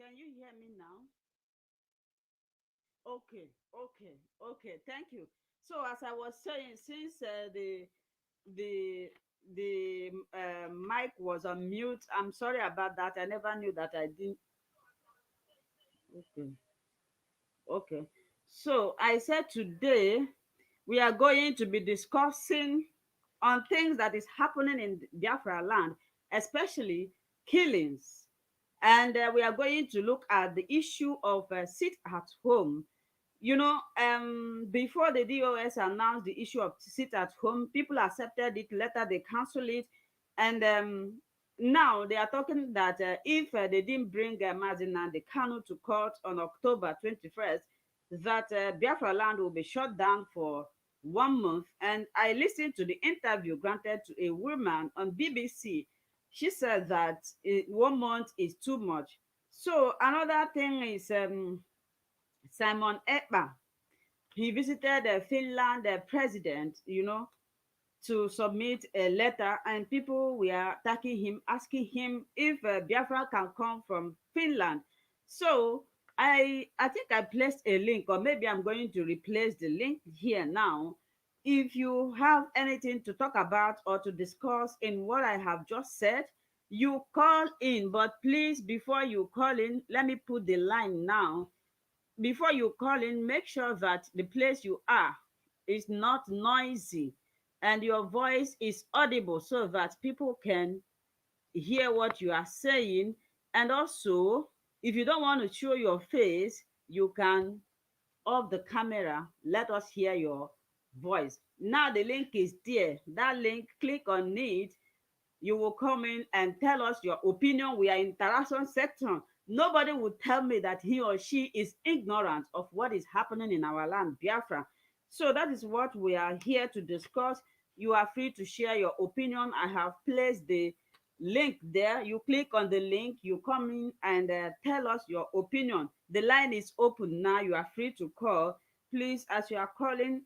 Can you hear me now? Okay. Thank you. So as I was saying, since the mic was on mute, I'm sorry about that. I never knew that I didn't. Okay. Okay. So I said today we are going to be discussing on things that is happening in Biafra land, especially killings. And we are going to look at the issue of sit at home. Before the DOS announced the issue of sit at home, people accepted it. Later, they canceled it, and now they are talking that if they didn't bring Mazina the Kanu to court on October 21st, that Biafra land will be shut down for 1 month. And I listened to the interview granted to a woman on BBC. She said that 1 month is too much. So another thing is Simon Ekpa. He visited Finland president, to submit a letter, and people were attacking him, asking him if Biafra can come from Finland. So I think I placed a link, or maybe I'm going to replace the link here now. If you have anything to talk about or to discuss in what I have just said, you call in. But please, before you call in, let me put the line now. Before you call in, make sure that the place you are is not noisy and your voice is audible so that people can hear what you are saying. And also, if you don't want to show your face, you can off the camera. Let us hear your voice. Now the link is there. That link, click on it. You will come in and tell us your opinion. We are in interaction section. Nobody will tell me that he or she is ignorant of what is happening in our land, Biafra. So that is what we are here to discuss. You are free to share your opinion. I have placed the link there. You click on the link, you come in and tell us your opinion. The line is open now. You are free to call. Please, as you are calling,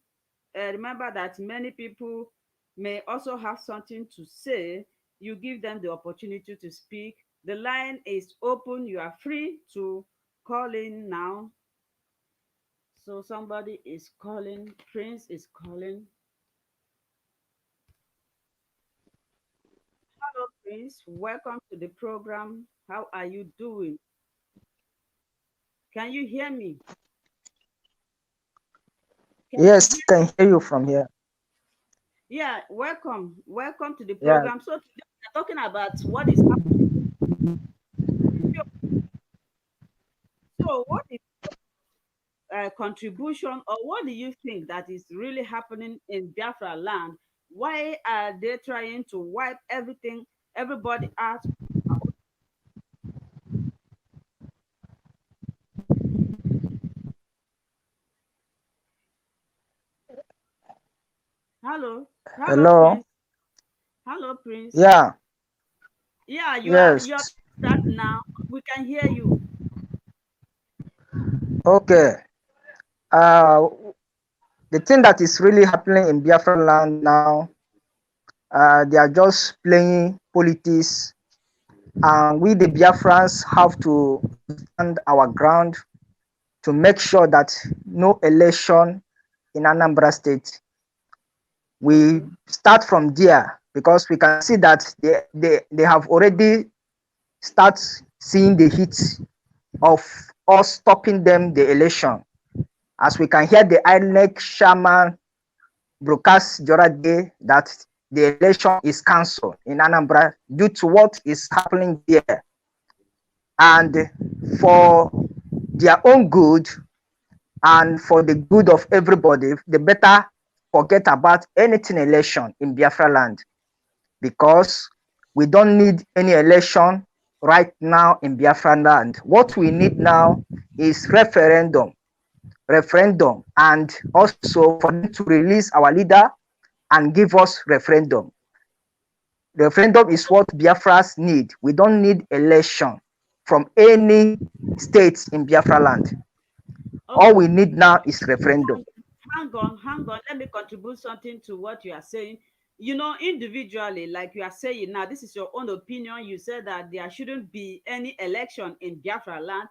remember that many people may also have something to say. You give them the opportunity to speak. The line is open. You are free to call in now. So somebody is calling. Prince is calling. Hello, Prince. Welcome to the program. How are you doing? Can you hear me? Yes, can hear you from here. Yeah, welcome. Welcome to the Yeah. program. So today we're talking about what is happening. So what is contribution, or what do you think that is really happening in Biafra land? Why are they trying to wipe everything, everybody out? Hello, Hello. Prince. Hello, Prince. Yeah. Yeah, Yes. you're that now. We can hear you. Okay. Uh, the thing that is really happening in Biafra land now, they are just playing politics, and we the Biafrans have to stand our ground to make sure that no election in Anambra State. We start from there because we can see that they have already start seeing the heat of us stopping them the election. As we can hear the INEC chairman broadcast the other day that the election is cancelled in Anambra due to what is happening there. And for their own good and for the good of everybody, they better forget about anything election in Biafra land, because we don't need any election right now in Biafra land. What we need now is referendum, and also for them to release our leader and give us referendum. Referendum is what Biafras need. We don't need election from any states in Biafra land. Okay. All we need now is referendum. Hang on. Let me contribute something to what you are saying. individually, like you are saying now, this is your own opinion. You said that there shouldn't be any election in Biafra land.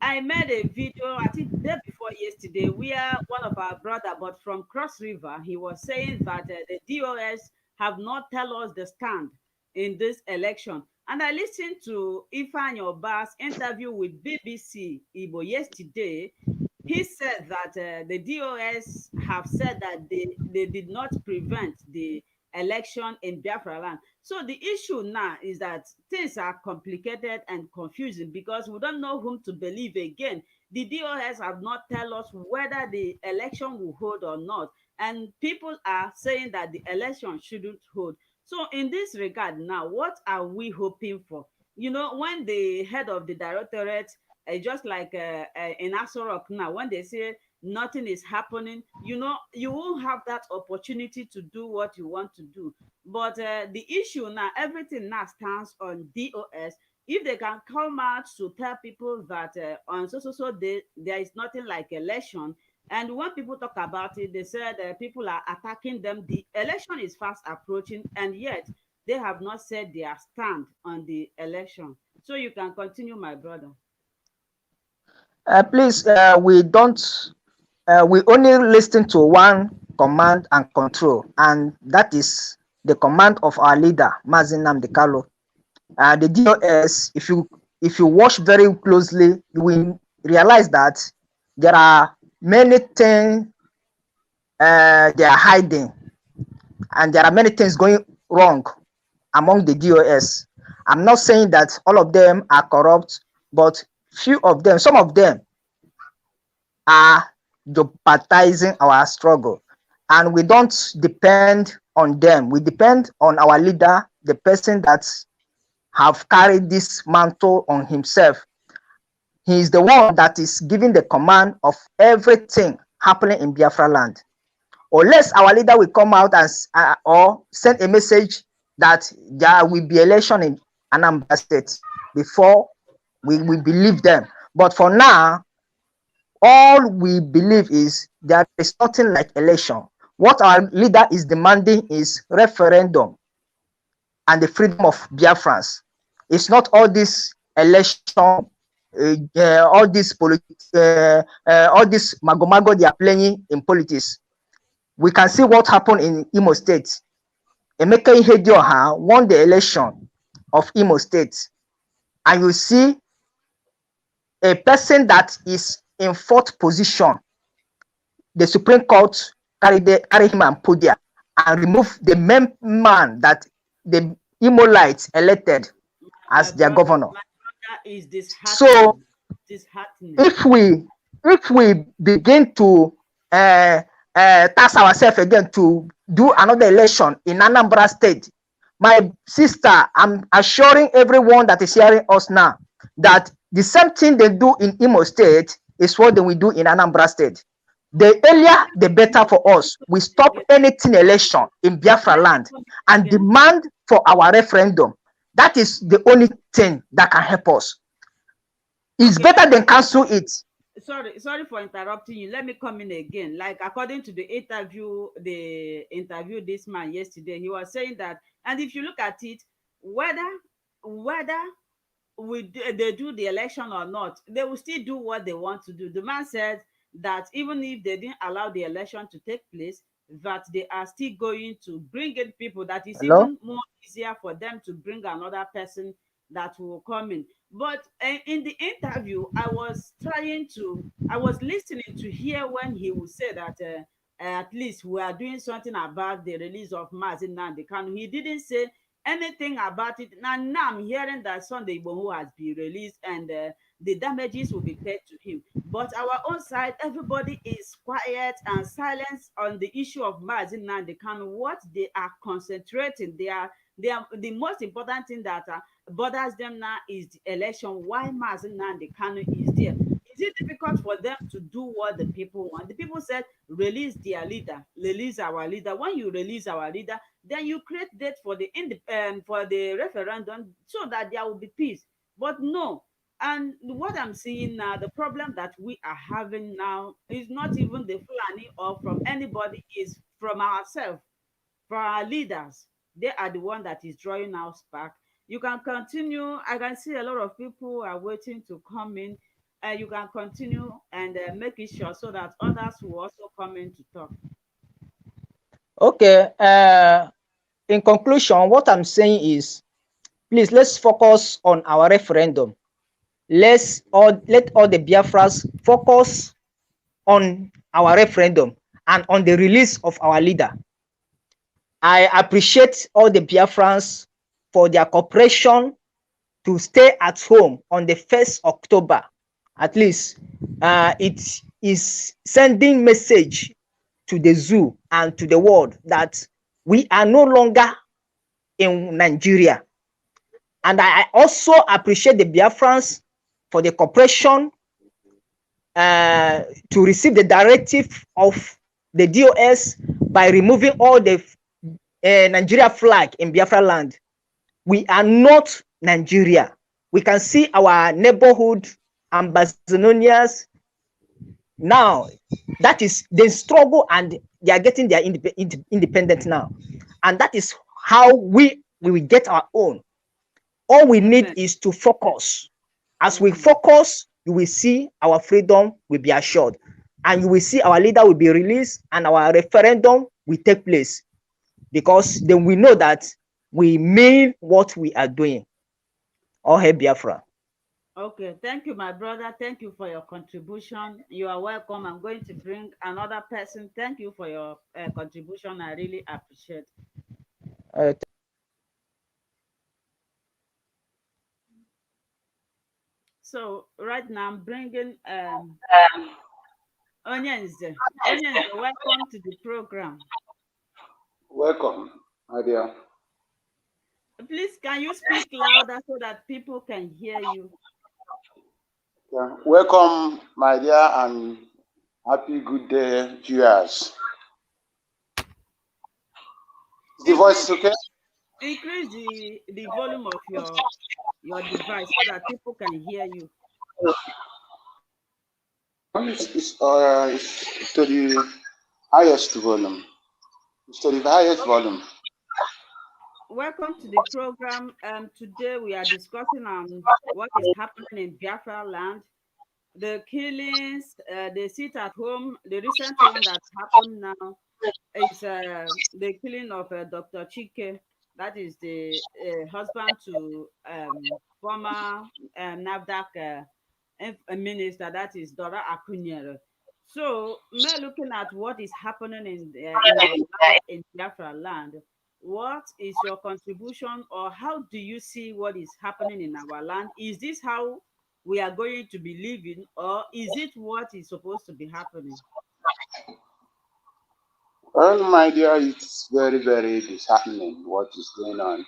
I made a video, I think day before yesterday, where one of our brother, but from Cross River, he was saying that the DOS have not tell us the stand in this election. And I listened to Ifeanyi Oba's interview with BBC Igbo yesterday. He said that the DOS have said that they did not prevent the election in Biafra land. So the issue now is that things are complicated and confusing because we don't know whom to believe again. The DOS have not tell us whether the election will hold or not. And people are saying that the election shouldn't hold. So in this regard now, what are we hoping for? When the head of the directorate, just like in Asorok now, when they say nothing is happening, you won't have that opportunity to do what you want to do. But the issue now, everything now stands on DOS. If they can come out to tell people that on so day there is nothing like election, and when people talk about it, they said people are attacking them. The election is fast approaching, and yet they have not said their stand on the election. So you can continue, my brother. Please, we don't. We only listen to one command and control, and that is the command of our leader, Mazin Namdekalo. The DOS, if you watch very closely, you will realize that there are many things they are hiding, and there are many things going wrong among the DOS. I'm not saying that all of them are corrupt, but few of them, some of them are jeopardizing our struggle. And we don't depend on them. We depend on our leader, the person that have carried this mantle on himself. He is the one that is giving the command of everything happening in Biafra land. Unless our leader will come out and or send a message that there will be election in Anambra State before we believe them. But for now, all we believe is there is nothing like election. What our leader is demanding is referendum and the freedom of Biafrans. It's not all this election, all this magomago they are playing in politics. We can see what happened in Imo State. Emeka Ihedioha won the election of Imo State, and you see a person that is in fourth position. The Supreme Court carry him and put there and remove the main man that the Imolites elected as their governor. My brother is So disheartening. if we begin to task ourselves again to do another election in Anambra State, my sister, I'm assuring everyone that is hearing us now that the same thing they do in Imo State is what they will do in Anambra State. The earlier, the better for us. We stop anything election in Biafra land and demand for our referendum. That is the only thing that can help us. It's better than cancel it. Sorry for interrupting you. Let me come in again. Like according to the interview, this man yesterday, he was saying that, and if you look at it, whether they do the election or not, they will still do what they want to do. The man said that even if they didn't allow the election to take place, that they are still going to bring in people, that is even more easier for them to bring another person that will come in. But in the interview, I was listening to hear when he would say that at least we are doing something about the release of Mazin Nnamdi Kanu. He didn't say anything about it. Now I'm hearing that Sunday Igboho has been released and the damages will be paid to him. But our own side, everybody is quiet and silent on the issue of Mazin Nnamdi Kanu. What they are concentrating, the most important thing that bothers them now is the election. Why Mazin Nnamdi Kanu is there? Is it difficult for them to do what the people want? The people said, release their leader, release our leader. When you release our leader, then you create date for the referendum so that there will be peace. But no. And what I'm seeing now, the problem that we are having now is not even the Fulani or from anybody, is from ourselves. for our leaders. They are the one that is drawing us back. You can continue. I can see a lot of people are waiting to come in. You can continue and make it sure so that others will also come in to talk. Okay. In conclusion, what I'm saying is, please let's focus on our referendum. Let all the Biafras focus on our referendum and on the release of our leader. I appreciate all the Biafrans for their cooperation to stay at home on the 1st October. At least it is sending message to the zoo and to the world that we are no longer in Nigeria. And I also appreciate the Biafrans for the cooperation to receive the directive of the DOS by removing all the Nigeria flag in Biafra land. We are not Nigeria. We can see our neighborhood ambassadors now. That is the struggle, and they are getting their independence now. And that is how we will get our own. All we need is to focus. As we focus, you will see our freedom will be assured, and you will see our leader will be released, and our referendum will take place, because then we know that we mean what we are doing. All hail Biafra. Okay, thank you, my brother. Thank you for your contribution. You are welcome. I'm going to bring another person. Thank you for your contribution. I really appreciate. Uh, So right now I'm bringing Onyenze. Onyenze, welcome to the program. Welcome, my dear. Please, can you speak louder so that people can hear you? Yeah. Welcome, my dear, and happy good day, viewers. The voice is okay? Increase the volume of your device so that people can hear you. It's to the highest volume. It's to the highest volume. Welcome to the program. Today we are discussing what is happening in Biafra land, the killings, the sit at home. The recent one that happened now is the killing of Dr. Chike. That is the husband to former NAFDAC minister. That is Dora Akunyere. So, looking at what is happening in our land, in Biafra land, what is your contribution, or how do you see what is happening in our land? Is this how we are going to be living, or is it what is supposed to be happening? Well, my dear, it's very, very disheartening what is going on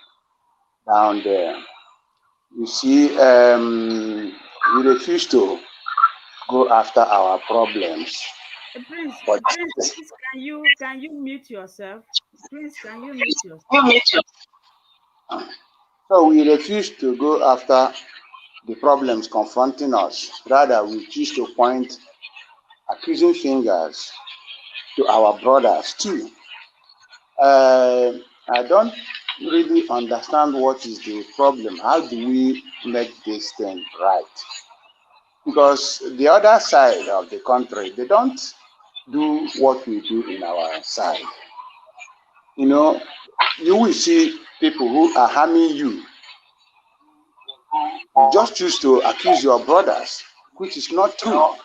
down there. You see, we refuse to go after our problems. Prince, can you mute yourself? Prince, can you mute yourself? So we refuse to go after the problems confronting us. Rather, we choose to point accusing fingers to our brothers too. I don't really understand what is the problem. How do we make this thing right? Because the other side of the country, they don't do what we do in our side. You know, you will see people who are harming you. You just choose to accuse your brothers, which is not true.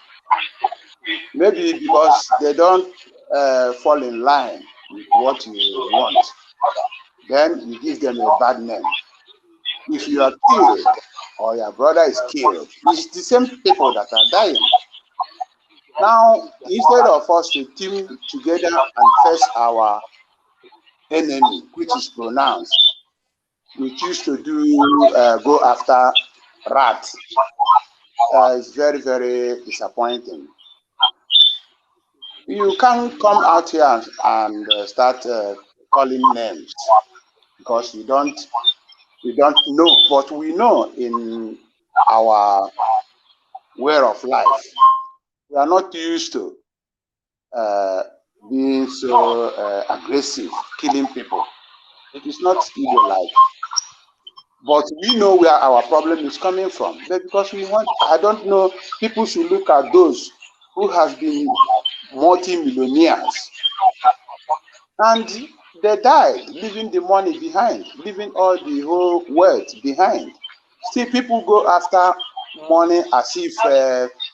Maybe because they don't fall in line with what you want. Then you give them a bad name. If you are killed or your brother is killed, it's the same people that are dying. Now, instead of us to team together and face our enemy, which is pronounced, we choose to go after rats. It's very, very disappointing. You can't come out here and start calling names because we don't know, but we know in our way of life, we are not used to being so aggressive, killing people. It is not Igbo-like. But we know where our problem is coming from. But because we want, I don't know, people should look at those who have been multi-millionaires and they died, leaving the money behind, leaving all the whole wealth behind. Still, people go after money as if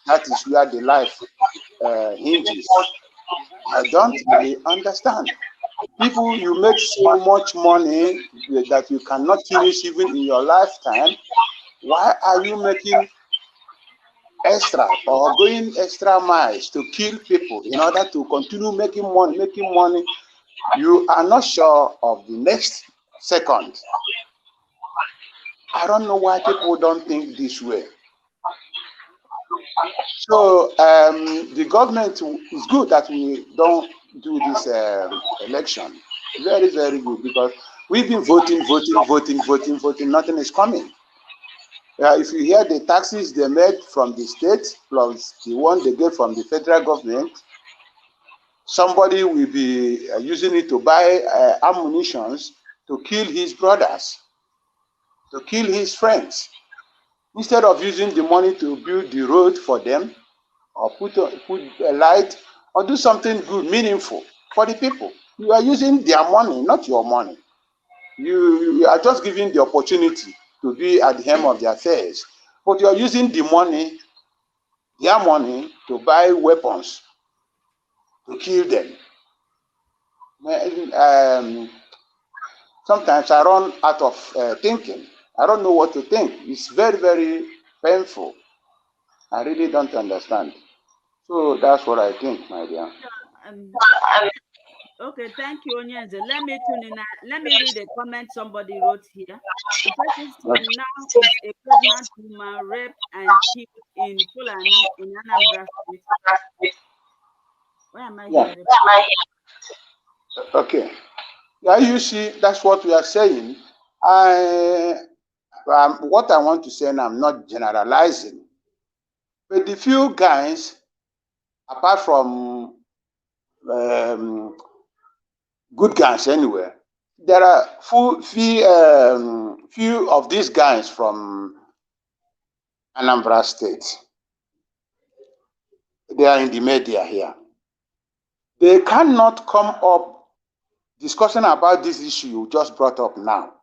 that is where the life hinges. I don't really understand. People, you make so much money that you cannot finish even in your lifetime. Why are you making extra or going extra miles to kill people in order to continue making money, making money? You are not sure of the next second. I don't know why people don't think this way. So the government is good that we don't do this election. Very, very good, because we've been voting, nothing is coming. If you hear the taxes they made from the state plus the one they get from the federal government, somebody will be using it to buy ammunitions to kill his brothers, to kill his friends. Instead of using the money to build the road for them, or put a light, or do something good, meaningful for the people. You are using their money, not your money. You are just giving the opportunity to be at the helm of their affairs. But you are using the money, their money, to buy weapons to kill them. Sometimes I run out of thinking. I don't know what to think. It's very, very painful. I really don't understand. So that's what I think, my dear. Okay, thank you, Onyenze. Let me tune in. Let me read a comment somebody wrote here. The person said, now is a pregnant woman raped and killed in Fulani in Anambra State. Where am I here? Okay. Yeah, you see, that's what we are saying. What I want to say, and I'm not generalizing, but the few guys, apart from good guys anyway, there are few of these guys from Anambra State. They are in the media here. They cannot come up discussing about this issue you just brought up now.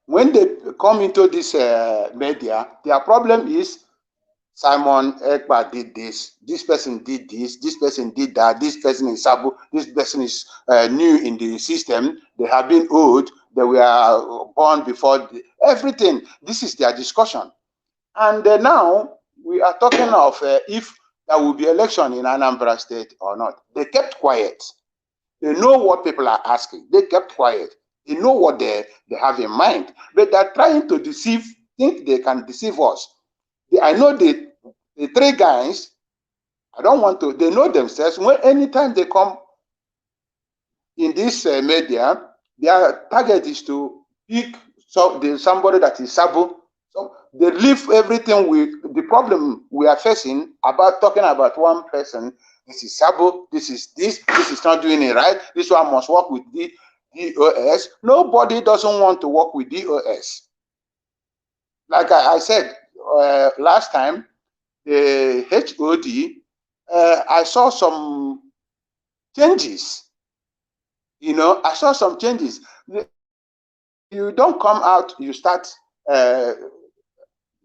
When they come into this media, their problem is Simon Ekpa did this person did this person did that, this person is Sabu, this person is new in the system, they have been old, they were born before, everything. This is their discussion. And now we are talking of if there will be election in Anambra State or not. They kept quiet. They know what people are asking. They kept quiet. They know what they have in mind. But they're trying to deceive, think they can deceive us. I know the three guys, I don't want to, they know themselves. When anytime they come in this media, their target is to pick somebody that is Sabu. So they leave everything with the problem we are facing about talking about one person. This is Sabu, this is not doing it right. This one must work with the DOS. Nobody doesn't want to work with DOS. Like I said last time, the HOD, I saw some changes. You know, I saw some changes. You don't come out, you start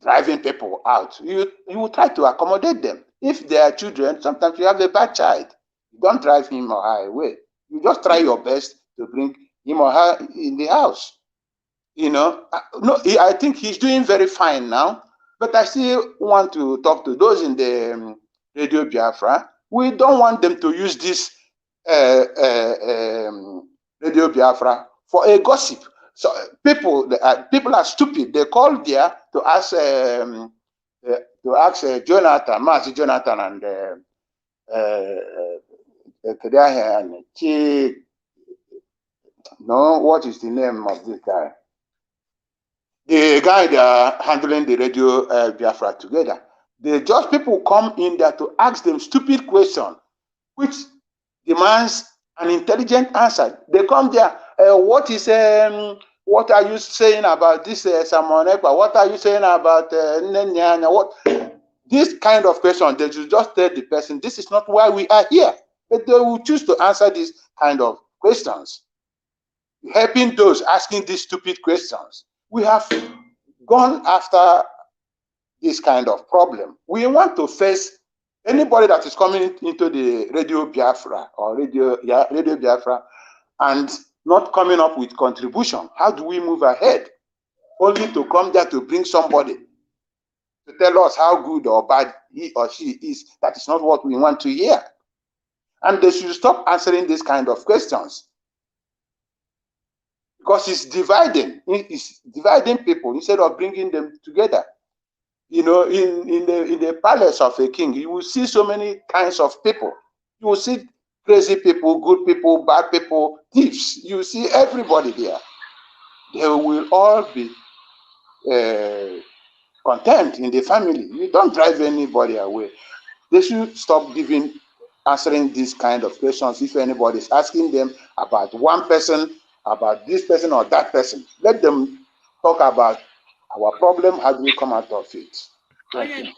driving people out. You will try to accommodate them. If they are children, sometimes you have a bad child. You don't drive him or her away. You just try your best to bring him or her in the house. You know, no, I think he's doing very fine now. But I still want to talk to those in the Radio Biafra. We don't want them to use this Radio Biafra for a gossip. So people are stupid. They call there to ask Jonathan, Mazi Jonathan, and no, what is the name of this guy? The guy they are handling the Radio Biafra together. People come in there to ask them stupid questions, which demands an intelligent answer. They come there. What are you saying about this, Samonekwa? What are you saying about Nenyanya? What? This kind of question, they should just tell the person, this is not why we are here. But they will choose to answer these kind of questions. Helping those asking these stupid questions. We have gone after this kind of problem. We want to face anybody that is coming into the Radio Biafra or Radio Biafra and not coming up with contribution. How do we move ahead? Only to come there to bring somebody to tell us how good or bad he or she is. That is not what we want to hear. And they should stop answering this kind of questions. Because it's dividing people instead of bringing them together. You know, in the palace of a king, you will see so many kinds of people. You will see crazy people, good people, bad people, thieves. You will see everybody there. They will all be content in the family. You don't drive anybody away. They should stop answering these kind of questions. If anybody is asking them about one person, about this person or that person, let them talk about our problem. How do we come out of it? Hang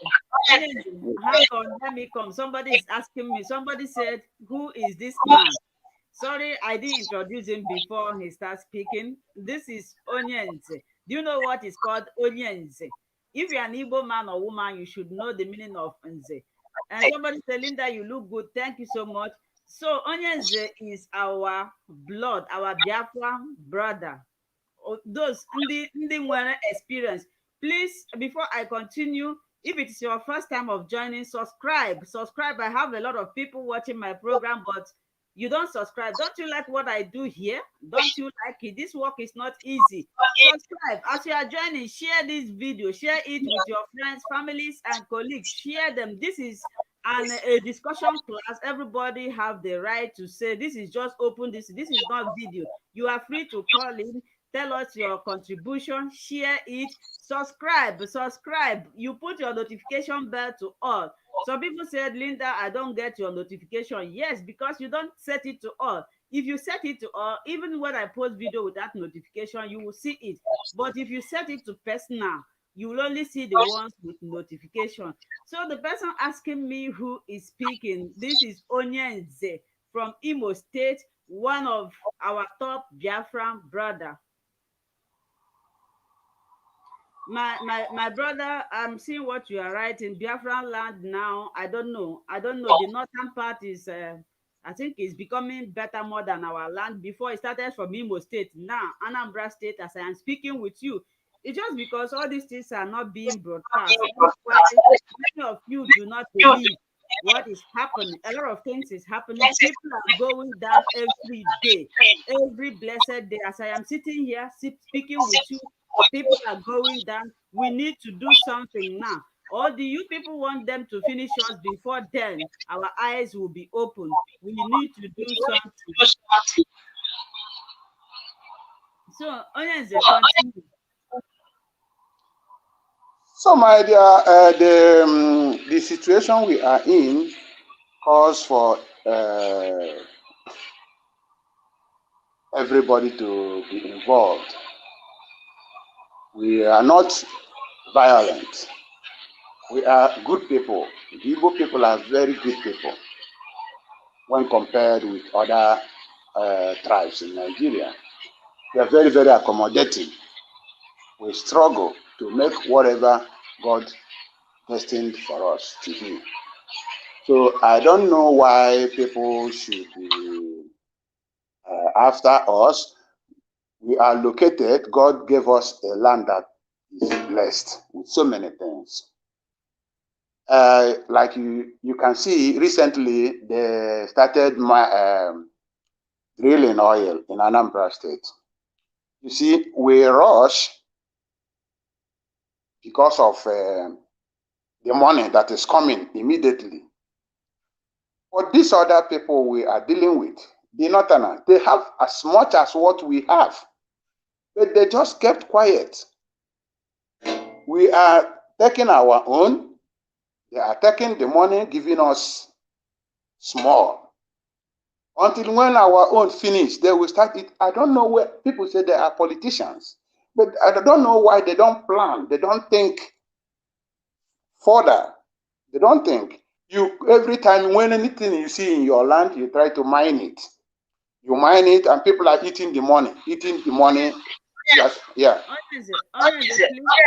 on, let me come. Somebody is asking me. Somebody said, who is this man? Sorry, I didn't introduce him before he starts speaking. This is Onyenze. Do you know what is called Onyenze? If you're an Igbo man or woman, you should know the meaning of Nze. And somebody said, Linda, you look good. Thank you so much. So Onyenze is our blood, our Biafra brother. Those in the experience. Please, before I continue, if it's your first time of joining, subscribe. I have a lot of people watching my program, but you don't subscribe. Don't you like what I do here? Don't you like it? This work is not easy. Subscribe. As you are joining, share this video. Share it with your friends, families, and colleagues. Share them. This is a discussion class. Everybody have the right to say, this is just open. This is not video. You are free to call in. Tell us your contribution, share it, subscribe. You put your notification bell to all. Some people said, Linda, I don't get your notification. Yes, because you don't set it to all. If you set it to all, even when I post video with that notification, you will see it. But if you set it to personal, you will only see the ones with notification. So the person asking me who is speaking, this is Onyenze from Imo State, one of our top Biafran brother. My brother, I'm seeing what you are writing. Biafran land now, I don't know. The northern part is, I think, is becoming better more than our land. Before it started from Imo State, now Anambra State, as I am speaking with you. It's just because all these things are not being broadcast. That's why many of you do not believe what is happening. A lot of things is happening. People are going down every day, every blessed day. As I am sitting here, speaking with you, people are going down. We need to do something now. Or do you people want them to finish us before then? Our eyes will be open. We need to do something. So, Onyenze, continue. So, my dear, the situation we are in calls for everybody to be involved. We are not violent. We are good people. The Igbo people are very good people when compared with other tribes in Nigeria. We are very, very accommodating. We struggle to make whatever God destined for us to do. So I don't know why people should be after us. We are located. God gave us a land that is blessed with so many things. Like you can see, recently they started drilling oil in Anambra State. You see, we rush because of the money that is coming immediately. But these other people we are dealing with, the Northerners, they have as much as what we have, but they just kept quiet. We are taking our own. They are taking the money, giving us small. Until when our own finish, they will start it. I don't know where people say they are politicians, but I don't know why they don't plan. They don't think further. They don't think. You every time when anything you see in your land, you try to mine it. You mine it, and people are eating the money. Eating the money. Yes, yeah. Honestly,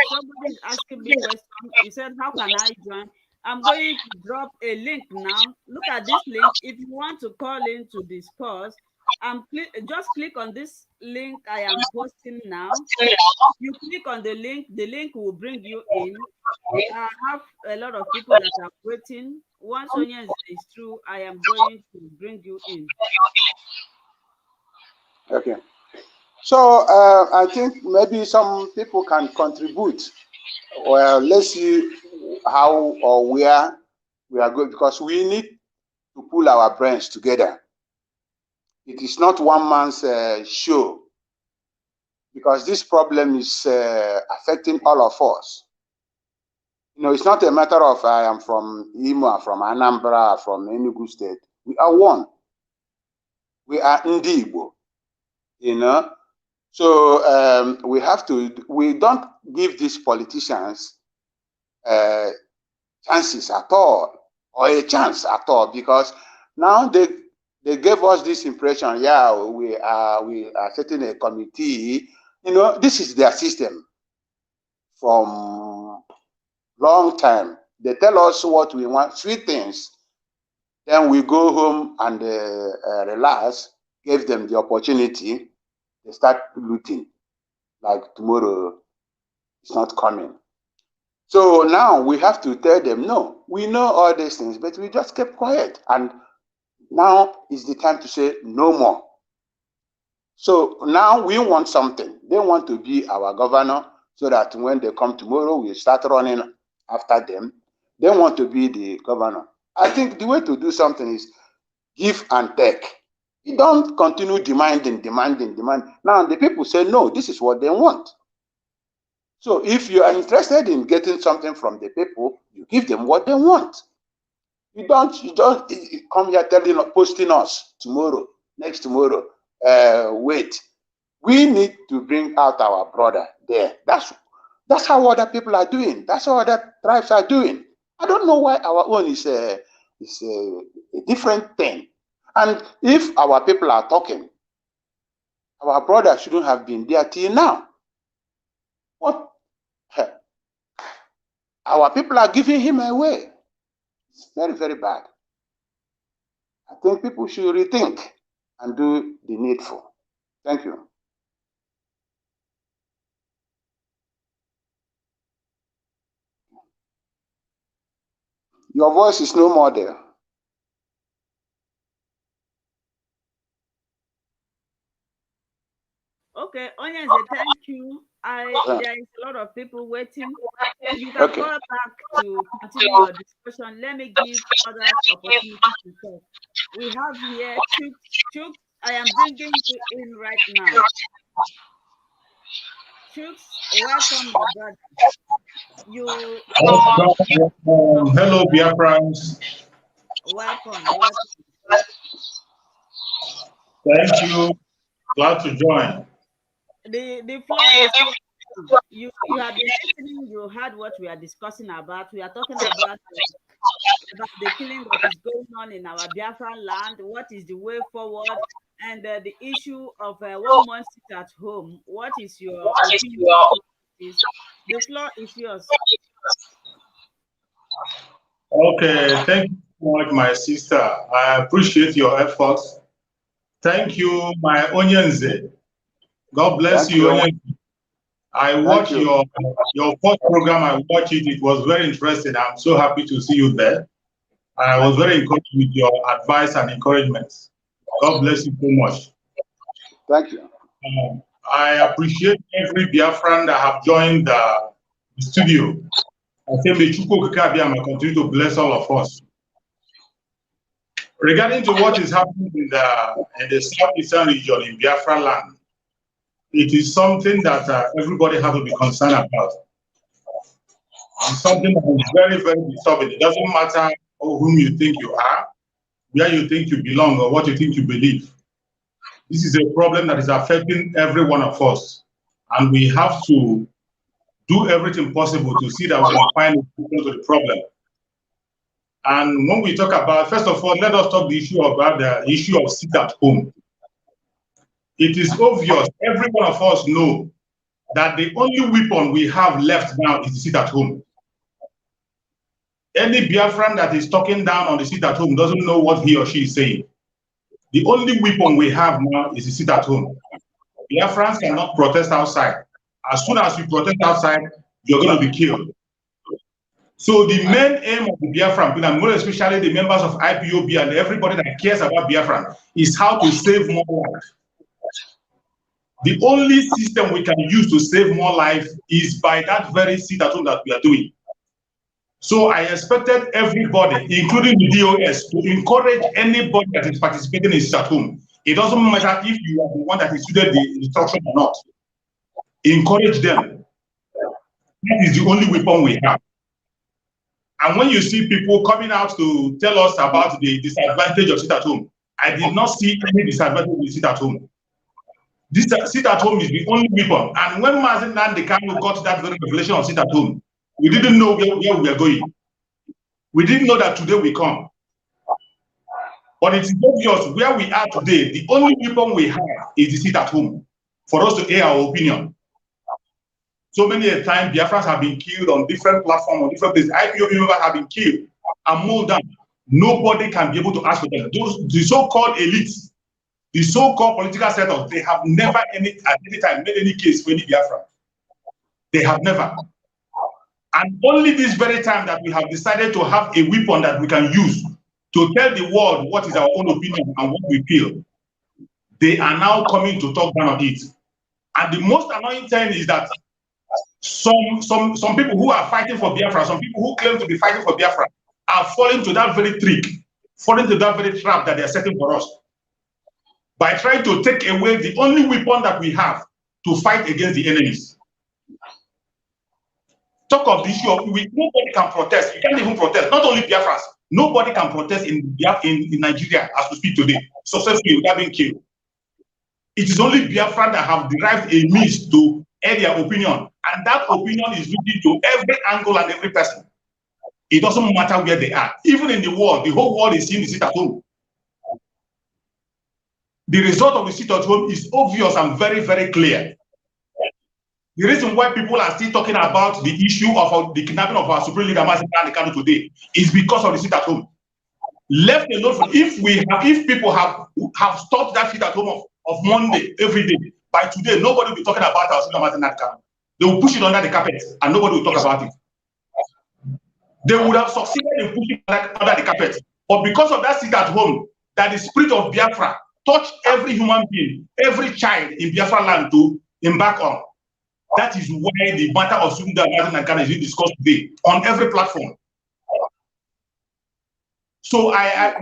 somebody is asking me question. He said, "How can I join?" I'm going to drop a link now. Look at this link. If you want to call in to discuss, just click on this link I am posting now. You click on the link will bring you in. I have a lot of people that are waiting. Once Sonia is through, I am going to bring you in. Okay. So I think maybe some people can contribute. Well, let's see how or where we are going, because we need to pull our brains together. It is not one man's show, because this problem is affecting all of us. You know, it's not a matter of I am from Imo, from Anambra, from Enugu State. We are one. We are Ndibo, you know. So we have to, we don't give these politicians chances at all, or a chance at all, because now they gave us this impression, yeah, we are setting a committee. You know, this is their system from long time. They tell us what we want, sweet things, then we go home and relax, give them the opportunity, they start looting like tomorrow is not coming. So now we have to tell them, no, we know all these things, but we just kept quiet. And now is the time to say no more. So now we want something. They want to be our governor, so that when they come tomorrow, we start running after them. They want to be the governor. I think the way to do something is give and take. You don't continue demanding. Now the people say, no, this is what they want. So if you are interested in getting something from the people, you give them what they want. You don't come here posting us tomorrow, next tomorrow. Wait. We need to bring out our brother there. That's how other people are doing. That's how other tribes are doing. I don't know why our own is a different thing. And if our people are talking, our brother shouldn't have been there till now. What? Our people are giving him away. It's very, very bad. I think people should rethink and do the needful. Thank you. Your voice is no more there. Okay, Onyenze, thank you. There is a lot of people waiting. You can call back to continue your discussion. Let me give others opportunity to talk. We have here Chooks. I am bringing you in right now. Chooks, welcome, my brother. Hello, Biafrans. Welcome. Thank you. Glad to join. The floor is you have been listening. You heard what we are discussing about. We are talking about the killing that is going on in our Biafra land. What is the way forward? And the issue of 1 month sit at home. What is your opinion? The floor is yours. Okay, thank you so much, my sister. I appreciate your efforts. Thank you, my Onyenze. God bless you, Onyenze. I watched your first program. I watched it. It was very interesting. I'm so happy to see you there. And I was very encouraged with your advice and encouragement. God bless you so much. Thank you. I appreciate every Biafran that have joined the studio. I say may YOUARE continue to bless all of us. Regarding to what is happening in the southeastern region in Biafra land, it is something that everybody has to be concerned about. It's something that is very, very disturbing. It doesn't matter whom you think you are. where you think you belong or what you think you believe. This is a problem that is affecting every one of us. And we have to do everything possible to see that we can find a solution to the problem. And when we talk about, first of all, let us talk the issue about the issue of sit at home. It is obvious, every one of us know that the only weapon we have left now is to sit at home. Any Biafran that is talking down on the sit at home doesn't know what he or she is saying. The only weapon we have now is to sit at home. Biafrans cannot protest outside. As soon as you protest outside, you're going to be killed. So the main aim of the Biafran, and more especially the members of IPOB and everybody that cares about Biafran, is how to save more life. The only system we can use to save more life is by that very sit at home that we are doing. So I expected everybody, including the DOS, to encourage anybody that is participating in sit at home. It doesn't matter if you are the one that instituted the instruction or not. Encourage them. That is the only weapon we have. And when you see people coming out to tell us about the disadvantage of sit at home, I did not see any disadvantage with sit at home. This sit at home is the only weapon. And when Mazen Nandekano got that very revelation of sit at home, we didn't know where we were going. We didn't know that today we come. But it's obvious where we are today, the only weapon we have is the sit at home for us to air our opinion. So many a time, Biafrans have been killed on different platforms, on different places. IPOB members have been killed and mowed down. Nobody can be able to ask for them. The so-called elites, the so-called political setups, they have never at any time made any case for any Biafra. They have never. And only this very time that we have decided to have a weapon that we can use to tell the world what is our own opinion and what we feel, they are now coming to talk down on it. And the most annoying thing is that some people who are fighting for Biafra, some people who claim to be fighting for Biafra, are falling to that very trick, falling to that very trap that they are setting for us by trying to take away the only weapon that we have to fight against the enemies. Talk of the issue of nobody can protest. You can't even protest. Not only Biafrans, nobody can protest in Nigeria as we speak today successfully without being killed. It is only Biafran that have derived a means to air their opinion, and that opinion is looking to every angle and every person. It doesn't matter where they are. Even in the world, the whole world is seeing the sit at home. The result of the sit at home is obvious and very, very clear. The reason why people are still talking about the issue of the kidnapping of our supreme leader Mazi Nnamdi Kanu today is because of the sit at home. Left alone, if people have stopped that sit at home of Monday every day, by today nobody will be talking about our supreme leader Mazi Nnamdi Kanu. They will push it under the carpet and nobody will talk about it. They would have succeeded in pushing it under the carpet, but because of that sit at home, that the spirit of Biafra touched every human being, every child in Biafra land to embark on. That is why the matter of supreme leader Mazi Nnamdi Kanu is being discussed today on every platform. So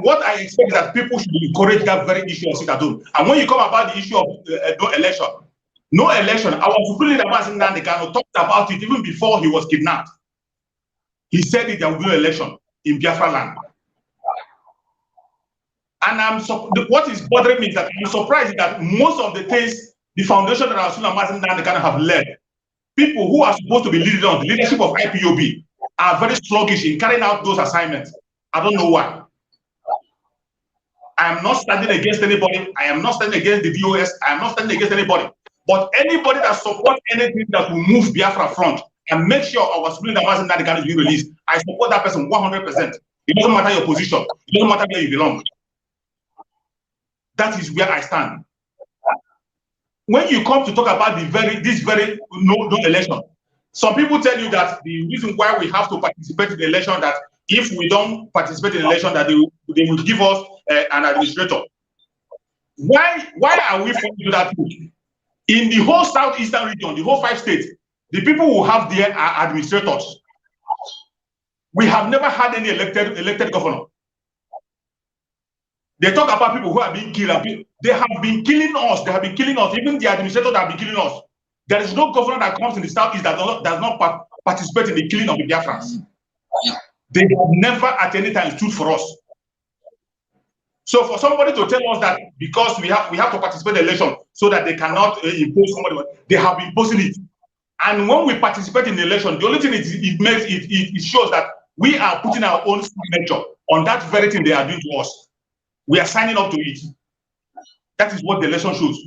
what I expect is that people should encourage that very issue of sit at home. And when you come about the issue of no election, our supreme leader Mazi Nnamdi Kanu talked about it even before he was kidnapped. He said that there will be no election in Biafra land. And what is bothering me is that I'm surprised that most of the things, the foundation that our supreme leader Mazi Nnamdi Kanu have led, people who are supposed to be leading on the leadership of IPOB are very sluggish in carrying out those assignments. I don't know why. I am not standing against anybody. I am not standing against the DOS. I am not standing against anybody. But anybody that supports anything that will move Biafra front and make sure our supreme leader Mazi Nnamdi Kanu is being released, I support that person 100%. It doesn't matter your position. It doesn't matter where you belong. That is where I stand. When you come to talk about this very no election, some people tell you that the reason why we have to participate in the election, that if we don't participate in the election, that they will give us an administrator. Why are we falling to that truth? In the whole southeastern region, the whole 5 states, the people who have there are administrators. We have never had any elected governor. They talk about people who are being killed. They have been killing us. They have been killing us. Even the administrators that have been killing us. There is no governor that comes in the southeast that does not participate in the killing of the Biafrans. They have never at any time stood for us. So for somebody to tell us that because we have to participate in the election so that they cannot impose somebody, they have been imposing it. And when we participate in the election, the only thing it shows that we are putting our own signature on that very thing they are doing to us. We are signing up to it. That is what the election shows.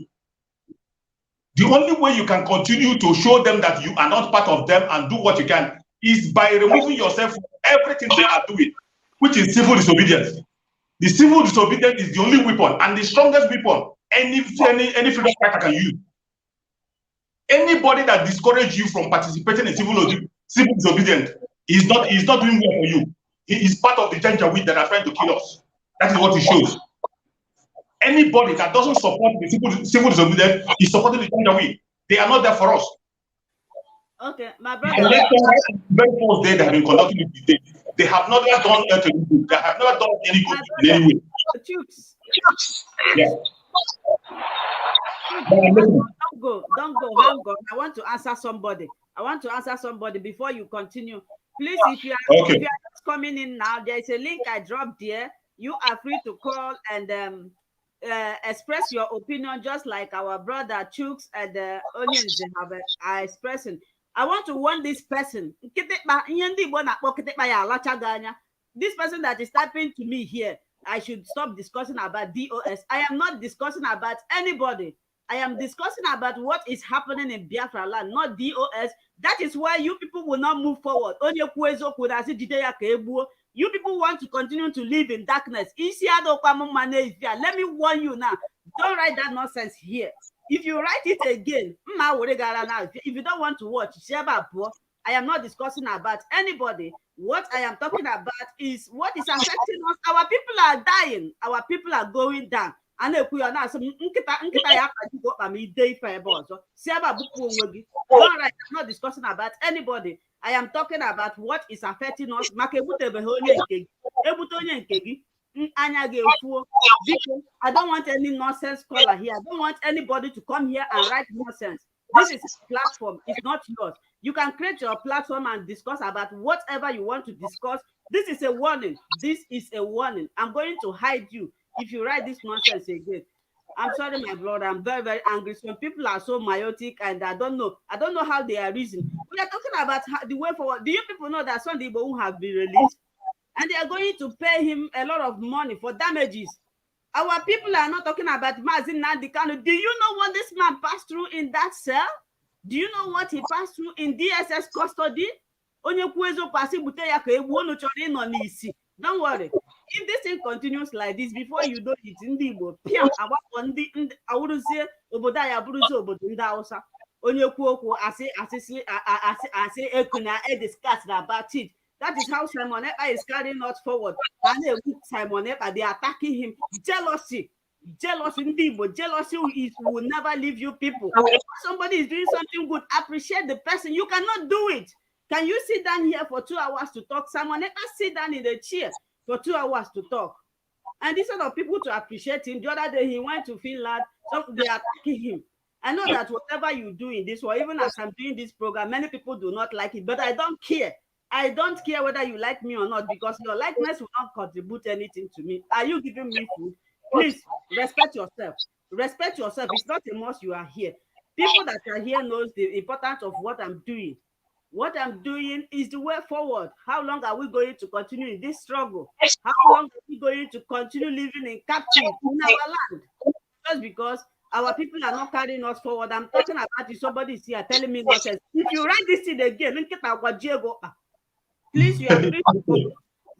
The only way you can continue to show them that you are not part of them and do what you can is by removing yourself from everything they are doing, which is civil disobedience. The civil disobedience is the only weapon and the strongest weapon any freedom fighter can use. Anybody that discourages you from participating in civil disobedience is not doing well for you. He is part of the Janjaweed that are trying to kill us. That is what it shows. Anybody that doesn't support the civil disobedience is supporting the Janjaweed. They are not there for us. Okay, my brother. Very first day they have been conducting the debate. They have not done anything good. They have never done any good in any way. Yeah. Don't go. Hang on. I want to answer somebody. Before you continue. Please, if you are just coming in now, there is a link I dropped there. You are free to call and express your opinion, just like our brother Chooks and Onions are expressing. I want to warn this person. This person that is typing to me here, I should stop discussing about DOS. I am not discussing about anybody. I am discussing about what is happening in Biafra land, not DOS. That is why you people will not move forward. You people want to continue to live in darkness. Let me warn you now. Don't write that nonsense here. If you write it again, if you don't want to watch, I am not discussing about anybody. What I am talking about is what is affecting us. Our people are dying. Our people are going down. And if we are not, don't write, I'm not discussing about anybody. I am talking about what is affecting us. I don't want any nonsense scholar here. I don't want anybody to come here and write nonsense. This is a platform. It's not yours. You can create your platform and discuss about whatever you want to discuss. This is a warning. I'm going to hide you if you write this nonsense again. I'm sorry, my brother. I'm very, very angry. Some people are so myopic and I don't know how they are reasoning. We are talking about the way forward. Do you people know that Sunday Igboho have been released? And they are going to pay him a lot of money for damages. Our people are not talking about Mazin Nandikano. Do you know what this man passed through in that cell? Do you know what he passed through in DSS custody? Don't worry. If this thing continues like this, before you know it, in the I wouldn't say Obodaya Bruzo Obodunda. I say discuss about it. That is how Simon Epa is carrying us forward. And Simon Epa, they are attacking him. Jealousy will never leave you people. If somebody is doing something good, appreciate the person. You cannot do it. Can you sit down here for 2 hours to talk? Simon Epa sit down in the chair for 2 hours to talk. And instead of people to appreciate him, the other day he went to Finland, so they are attacking him. I know that whatever you do in this, or even as I'm doing this program, many people do not like it, but I don't care. I don't care whether you like me or not, because your likeness will not contribute anything to me. Are you giving me food? Please respect yourself. Respect yourself. It's not a must you are here. People that are here knows the importance of what I'm doing. What I'm doing is the way forward. How long are we going to continue in this struggle? How long are we going to continue living in captivity in our land? Just because our people are not carrying us forward. I'm talking about it. Somebody is here telling me nonsense. If you write this thing again, please, you are free to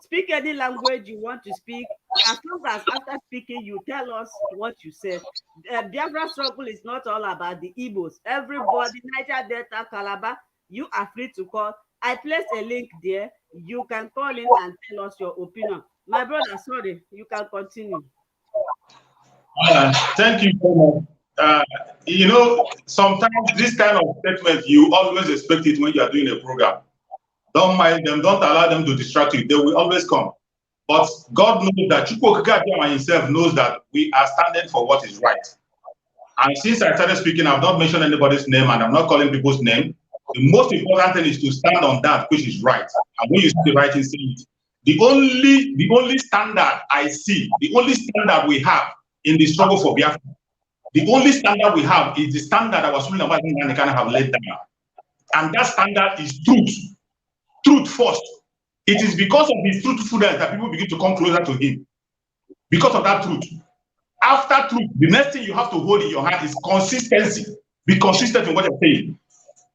speak any language you want to speak. As long as after speaking, you tell us what you said. Biafra struggle is not all about the Igbos. Everybody, Niger Delta, Calabar, you are free to call. I placed a link there. You can call in and tell us your opinion. My brother, sorry, you can continue. Thank you so much. You know, sometimes this kind of statement, you always expect it when you are doing a program. Don't mind them, don't allow them to distract you. They will always come. But God knows that YOUARE himself knows that we are standing for what is right. And since I started speaking, I've not mentioned anybody's name and I'm not calling people's name. The most important thing is to stand on that which is right. And when you see the right thing, say it. The only standard I see, the only standard we have in the struggle for Biafra, the only standard we have is the standard that was ruling about and kind of have laid down. And that standard is truth. Truth first. It is because of his truthfulness that people begin to come closer to him. Because of that truth. After truth, the next thing you have to hold in your hand is consistency. Be consistent in what you're saying.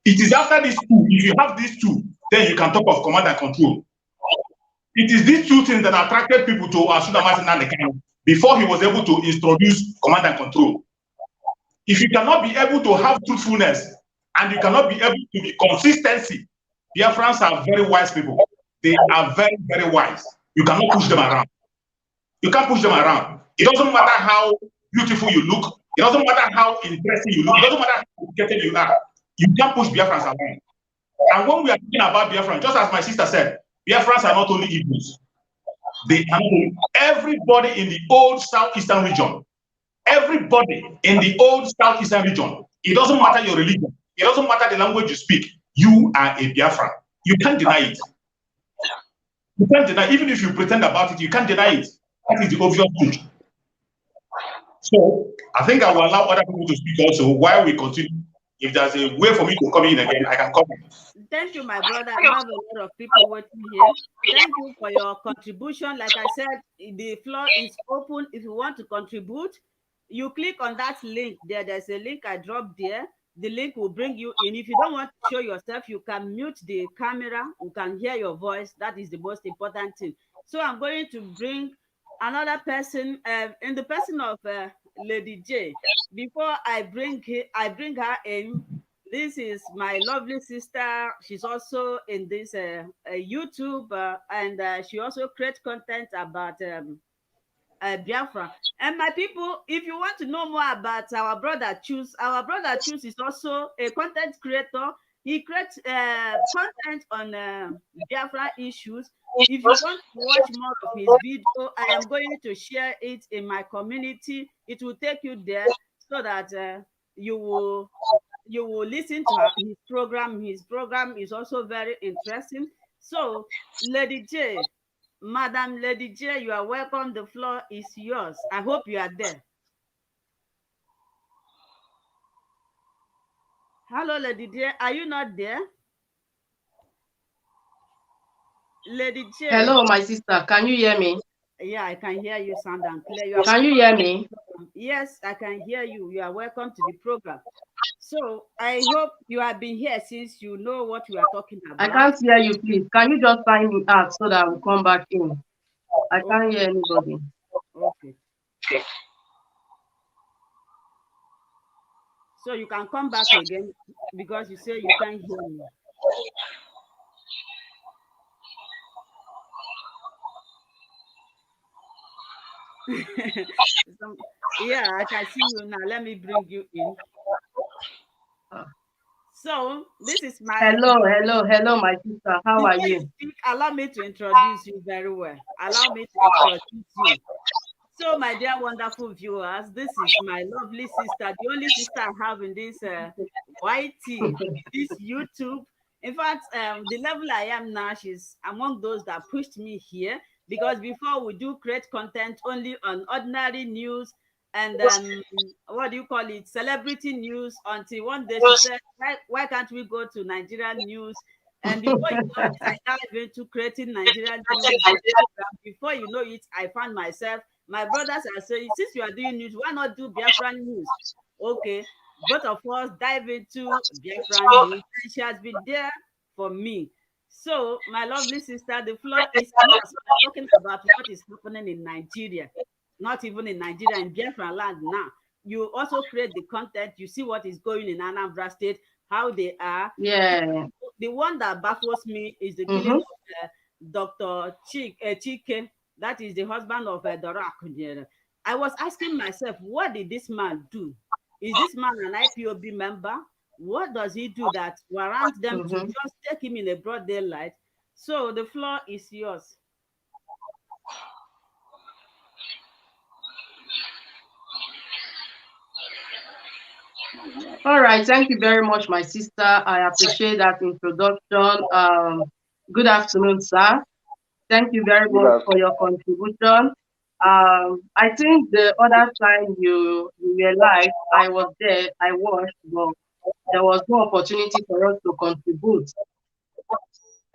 It is after these two, if you have these two, then you can talk of command and control. It is these two things that attracted people to Asuda Martin before he was able to introduce command and control. If you cannot be able to have truthfulness and you cannot be able to be consistency, Biafrans are very wise people. They are very, very wise. You cannot push them around. You can't push them around. It doesn't matter how beautiful you look. It doesn't matter how interesting you look. It doesn't matter how educated you are. You can't push Biafrans around. And when we are talking about Biafrans, just as my sister said, Biafrans are not only Igbos. They are everybody in the old southeastern region. Everybody in the old southeastern region. It doesn't matter your religion. It doesn't matter the language you speak. You are a Biafran. You can't deny it. You can't deny, even if you pretend about it, you can't deny it. That is the obvious truth. So I think I will allow other people to speak also while we continue. If there's a way for me to come in again, I can come in. Thank you, my brother. I have a lot of people waiting here. Thank you for your contribution. Like I said, the floor is open. If you want to contribute, you click on that link there. There's a link I dropped there. The link will bring you in. If you don't want to show yourself, you can mute the camera. You can hear your voice. That is the most important thing. So I'm going to bring another person in the person of Lady J. Before I bring her in, this is my lovely sister. She's also in this YouTube and she also creates content about Biafra. And my people, if you want to know more about our brother Choose is also a content creator. He creates content on Biafra issues. If you want to watch more of his video, I am going to share it in my community. It will take you there so that you will listen to his program. His program is also very interesting. So, Lady J, Madam Lady J, you are welcome. The floor is yours. I hope you are there. Hello, Lady J. Are you not there? Lady J. Hello, my sister. Can you hear me? Yeah, I can hear you sound and clear. Can you hear me? Yes, I can hear you. You are welcome to the program. So I hope you have been here since you know what we are talking about. I can't hear you, please. Can you just sign me out so that I will come back in? I can't hear anybody. Okay. So you can come back again because you say you can't hear me. Yeah, I can see you now. Let me bring you in. So this is my hello, my sister. How are you? Allow me to introduce you very well. Allow me to introduce you. So, my dear wonderful viewers, this is my lovely sister, the only sister I have in this YT, this YouTube. In fact, the level I am now, she's among those that pushed me here, because before we do create content only on ordinary news and what do you call it, celebrity news, until one day she said, why can't we go to Nigerian news? And before you know it, I dive into creating Nigerian news. Before you know it, I found myself, my brothers are saying, since you are doing news, why not do Biafran news? Okay, both of us dive into Biafran news, and she has been there for me. So, my lovely sister, the floor is talking about what is happening in Nigeria, not even in Nigeria, in Biafran land now. You also create the content, you see what is going in Anambra State, how they are. Yeah. The one that baffles me is the killing of Dr. SH0CK, that is the husband of Dorak. I was asking myself, what did this man do? Is this man an IPOB member? What does he do that warrants them to just take him in a broad daylight? So the floor is yours. All right, thank you very much, my sister. I appreciate that introduction. Good afternoon, sir. Thank you very much for your contribution. I think the other time you realized I was there, I watched, but there was no opportunity for us to contribute.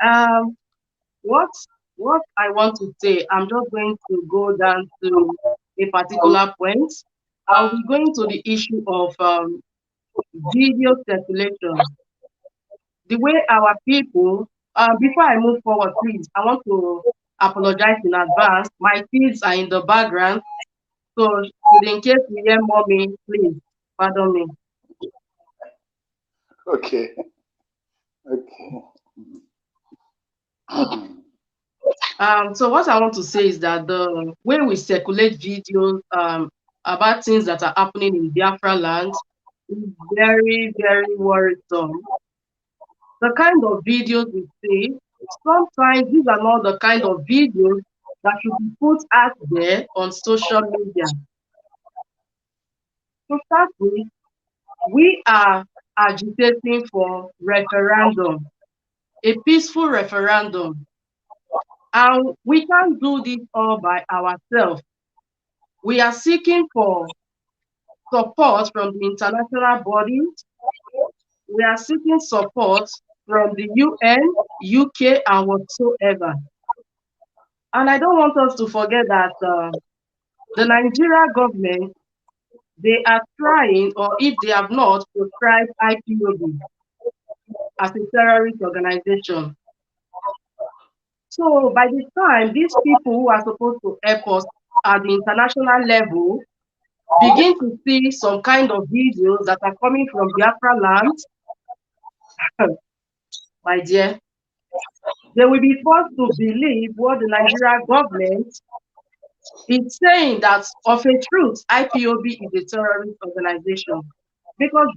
Um, what what I want to say, I'm just going to go down to a particular point. I'll be going to the issue of video circulation. The way our people, before I move forward, please, I want to apologize in advance. My kids are in the background, so in case you hear mommy, please pardon me. Okay. Okay. So what I want to say is that the way we circulate videos about things that are happening in Biafra land is very, very worrisome. The kind of videos we see, sometimes these are not the kind of videos that should be put out there on social media. To start with, we are agitating for referendum, a peaceful referendum. And we can't do this all by ourselves. We are seeking for support from the international bodies. We are seeking support from the UN, UK, and whatsoever. And I don't want us to forget that the Nigeria government, they are trying, or if they have not, proscribed IPOB as a terrorist organization. So by the time these people who are supposed to help us at the international level begin to see some kind of videos that are coming from Biafra land, my dear, they will be forced to believe what the Nigerian government is saying, that of a truth, IPOB is a terrorist organization. Because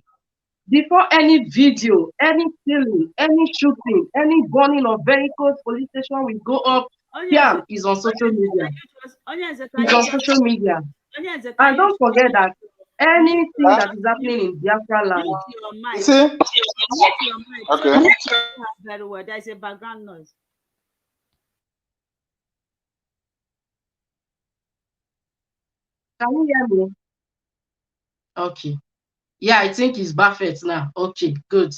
before any video, any killing, any shooting, any burning of vehicles, police station will go up, yeah, is on social media. It's on social media. And don't forget that anything that is happening in Biafra land. You see? Okay. Very well. There's a background noise. Can you hear me? Okay. Yeah, I think it's perfect now. Okay, good.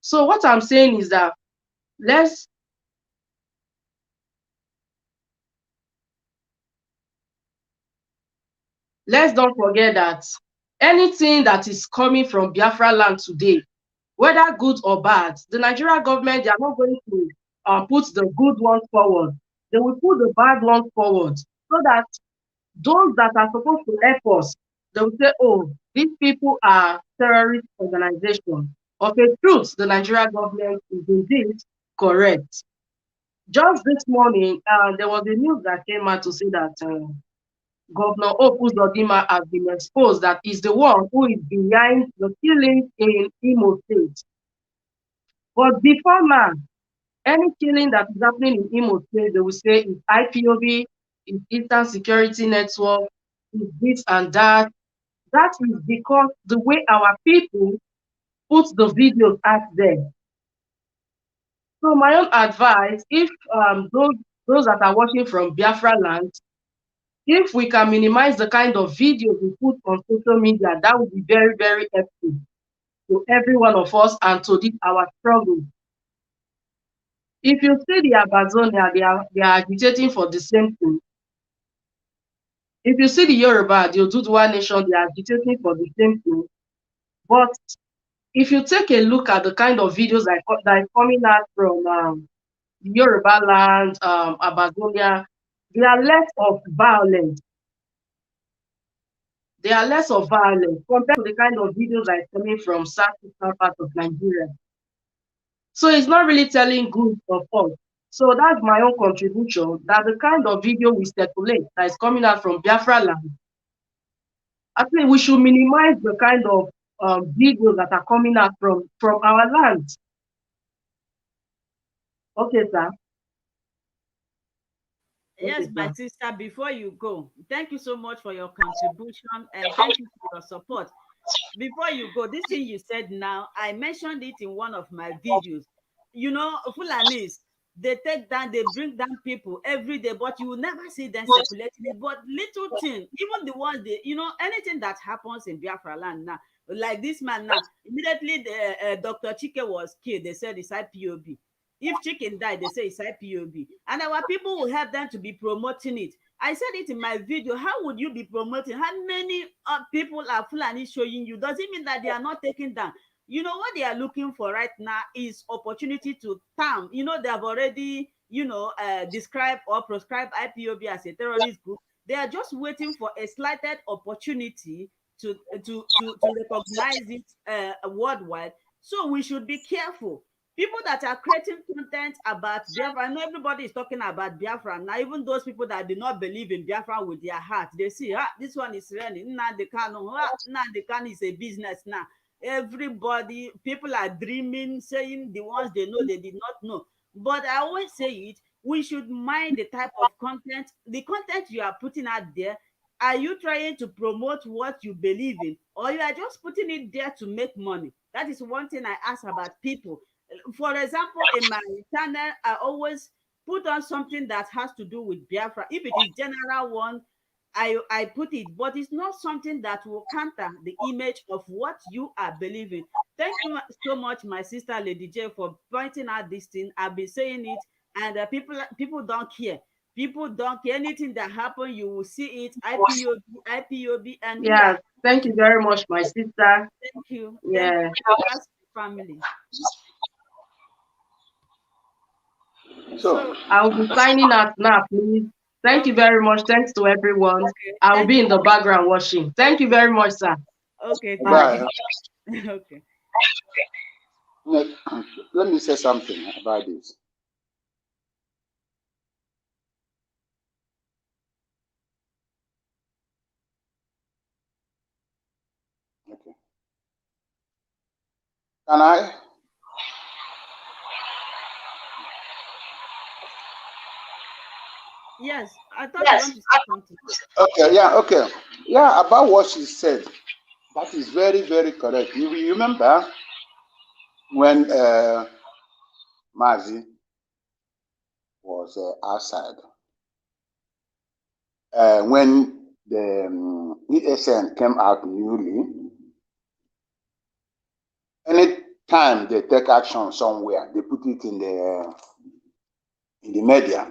So what I'm saying is that let's don't forget that anything that is coming from Biafra land today, whether good or bad, the Nigerian government, they are not going to put the good ones forward. They will put the bad ones forward, so that those that are supposed to help us, they will say, oh, these people are terrorist organizations. Of a truth, the Nigerian government is indeed correct. Just this morning, there was a news that came out to say that Governor Opuzodima has been exposed, that is the one who is behind the killing in Imo State. But before now, any killing that is happening in Imo State, they will say it's IPOB, it's Eastern Security Network, it's this and that. That is because the way our people put the videos out there. So my own advice, if those that are watching from Biafra land, if we can minimize the kind of videos we put on social media, that would be very, very helpful to every one of us and to this our struggle. If you see the Amazonia, they are agitating for the same thing. If you see the Yoruba, the Oduduwa nation, they are agitating for the same thing. But if you take a look at the kind of videos that is coming out from Yoruba land, Amazonia, they are less of violence. They are less of violence compared to the kind of videos that is coming from southeastern part of Nigeria. So it's not really telling good of us. So that's my own contribution, that the kind of video we circulate that is coming out from Biafra land, I think we should minimize the kind of videos that are coming out from our land. Okay, sir. Yes, my sister, before you go, thank you so much for your contribution and thank you for your support. Before you go, this thing you said now, I mentioned it in one of my videos. You know, Fulanis, They take down, they bring down people every day, but you will never see them circulating it. But little thing, even the ones they, anything that happens in Biafra land now, like this man now, immediately the Dr. Chike was killed. They said it's IPOB. If Chicken died, they say it's IPOB. And our people will help them to be promoting it. I said it in my video. How would you be promoting? How many people are Fulani showing you? Does it mean that they are not taken down? What they are looking for right now is opportunity to term. They have already, described or proscribed IPOB as a terrorist group. They are just waiting for a slighted opportunity to recognize it worldwide. So we should be careful. People that are creating content about Biafra, I know everybody is talking about Biafra now, even those people that do not believe in Biafra with their heart, they see, this one is running, Nnamdi Kanu is a business now. Everybody, people are dreaming, saying the ones they know they did not know. But I always say it, we should mind the type of content, the content you are putting out there. Are you trying to promote what you believe in, or you are just putting it there to make money? That is one thing I ask about people. For example, in my channel, I always put on something that has to do with Biafra. If it is general one, I put it, but it's not something that will counter the image of what you are believing. Thank you so much, my sister Lady J, for pointing out this thing. I've been saying it, and people don't care. People don't care. Anything that happens, you will see it. IPOB, and yeah. Thank you very much, my sister. Thank you. Yeah. Thank you. That's family. So I'll be signing out now, please. Thank you very much. Thanks to everyone. Okay. I'll be in the background watching. Thank you very much, sir. Okay. bye. Okay. Let me say something about this. Okay. Can I? Yes, I thought you want to say something. Okay, yeah, okay. Yeah, about what she said, that is very, very correct. You remember when Mazi was outside, when the ESN came out newly, anytime they take action somewhere, they put it in the media.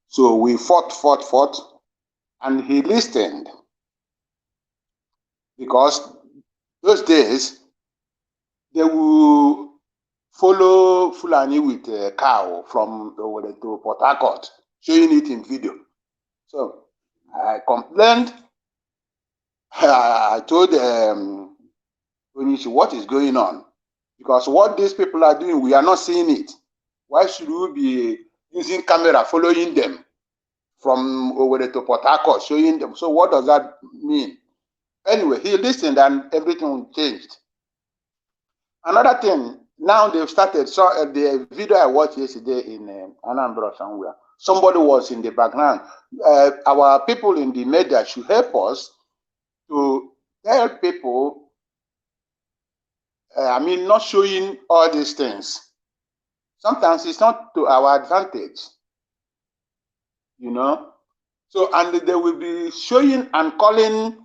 So we fought, and he listened, because those days they will follow Fulani with a cow from to Port Harcourt, showing it in video. So I complained. I told Onishi, what is going on? Because what these people are doing, we are not seeing it. Why should we be using camera following them from Owerri to Port Harcourt, showing them? So what does that mean? Anyway, he listened and everything changed. Another thing, now they've started, so the video I watched yesterday in Anambra somewhere, somebody was in the background. Our people in the media should help us to tell people, not showing all these things. Sometimes it's not to our advantage, So, and they will be showing and calling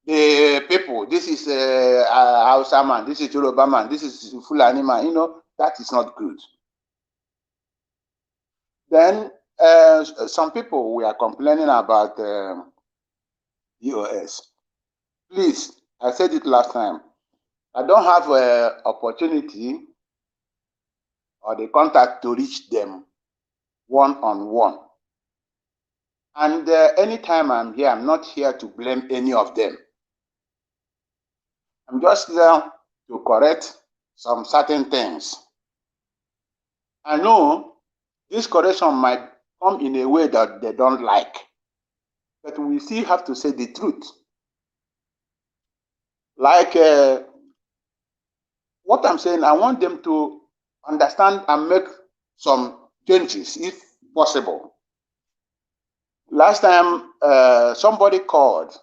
the people, this is Hausa man, this is Yoruba man, this is Fulani man, that is not good. Then some people were complaining about EOS. Please, I said it last time, I don't have an opportunity or the contact to reach them one-on-one. And anytime I'm here, I'm not here to blame any of them. I'm just there to correct some certain things. I know this correction might come in a way that they don't like, but we still have to say the truth. Like what I'm saying, I want them to understand and make some changes if possible. Last time, somebody called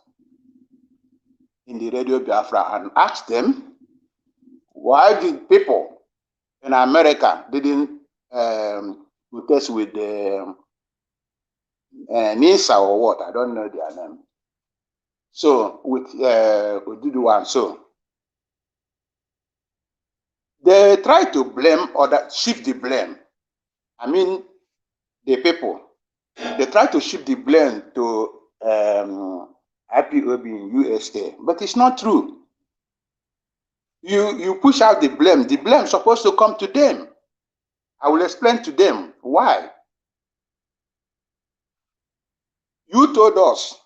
in the Radio Biafra and asked them, why did people in America didn't protest with the NISA or what, I don't know their name. So with Oduduwa, so they try to blame or shift the blame. I mean, the people. They try to shift the blame to IPOB in USA, but it's not true. You push out the blame. The blame is supposed to come to them. I will explain to them why. You told us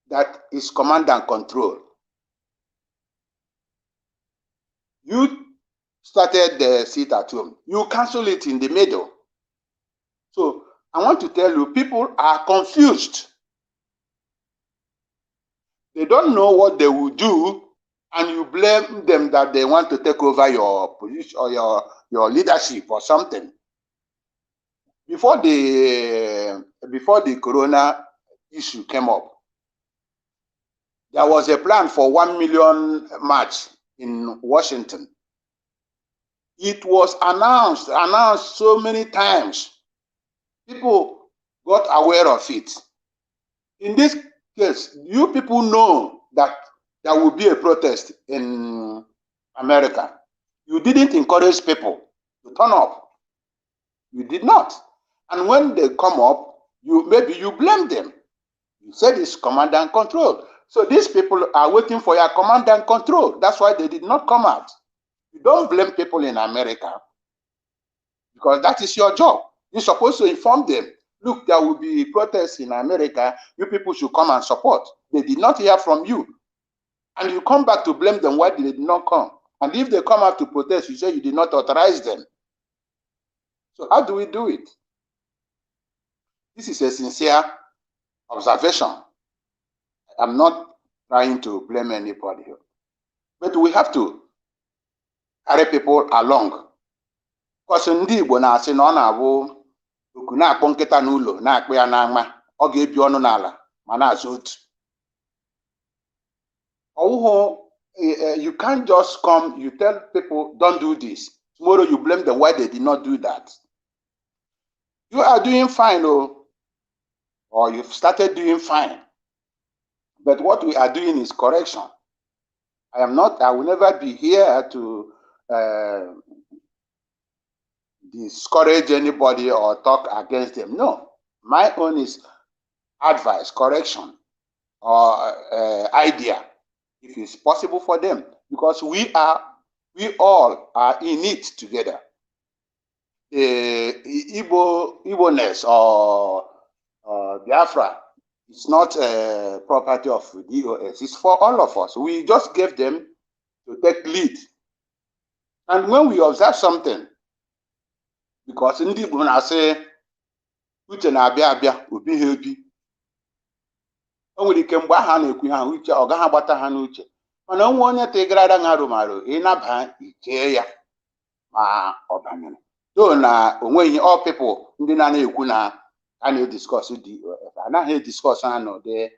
that it's command and control. You started the sit at home. You cancel it in the middle. So I want to tell you, people are confused. They don't know what they will do, and you blame them that they want to take over your position or your leadership or something. Before the corona issue came up, there was a plan for 1 million march in Washington. It was announced so many times. People got aware of it. In this case, you people know that there will be a protest in America. You didn't encourage people to turn up. You did not. And when they come up, maybe you blame them. You said it's command and control. So these people are waiting for your command and control. That's why they did not come out. You don't blame people in America because that is your job. You're supposed to inform them. Look, there will be protests in America. You people should come and support. They did not hear from you. And you come back to blame them why they did not come. And if they come out to protest, you say you did not authorize them. So how do we do it? This is a sincere observation. I'm not trying to blame anybody here. But we have to carry people along. Because ndị Igbo na-asị na ọ na-abụ oku na-akpọ nkịta n'ụlọ na-akpụ ya n'ama, ọ ga-ebi ọnụ n'ala ma na-azụ otu. You can't just come, you tell people, don't do this. Tomorrow you blame them why they did not do that. You are doing fine, or you've started doing fine. But what we are doing is correction. I will never be here to discourage anybody or talk against them. No, my own is advice, correction, or idea, if it's possible for them, because we all are in it together. Igbo-ness or Biafra, it's not a property of DOS. It's for all of us. We just gave them to take lead. And when we observe something, because ndị Igbo na-asị uche na-abịa abịa obi ha ebi, o nwere ike mgbe aha na-ekwu ha uche ọ gaghị agbata ha n'uche, mana onwe onye tegara ngarumaru ịnaba iche ya ma ọ banyere do na onweghị all people ndị na-ekwu na a na-discuss DOS anaghị discuss ha n'ụdị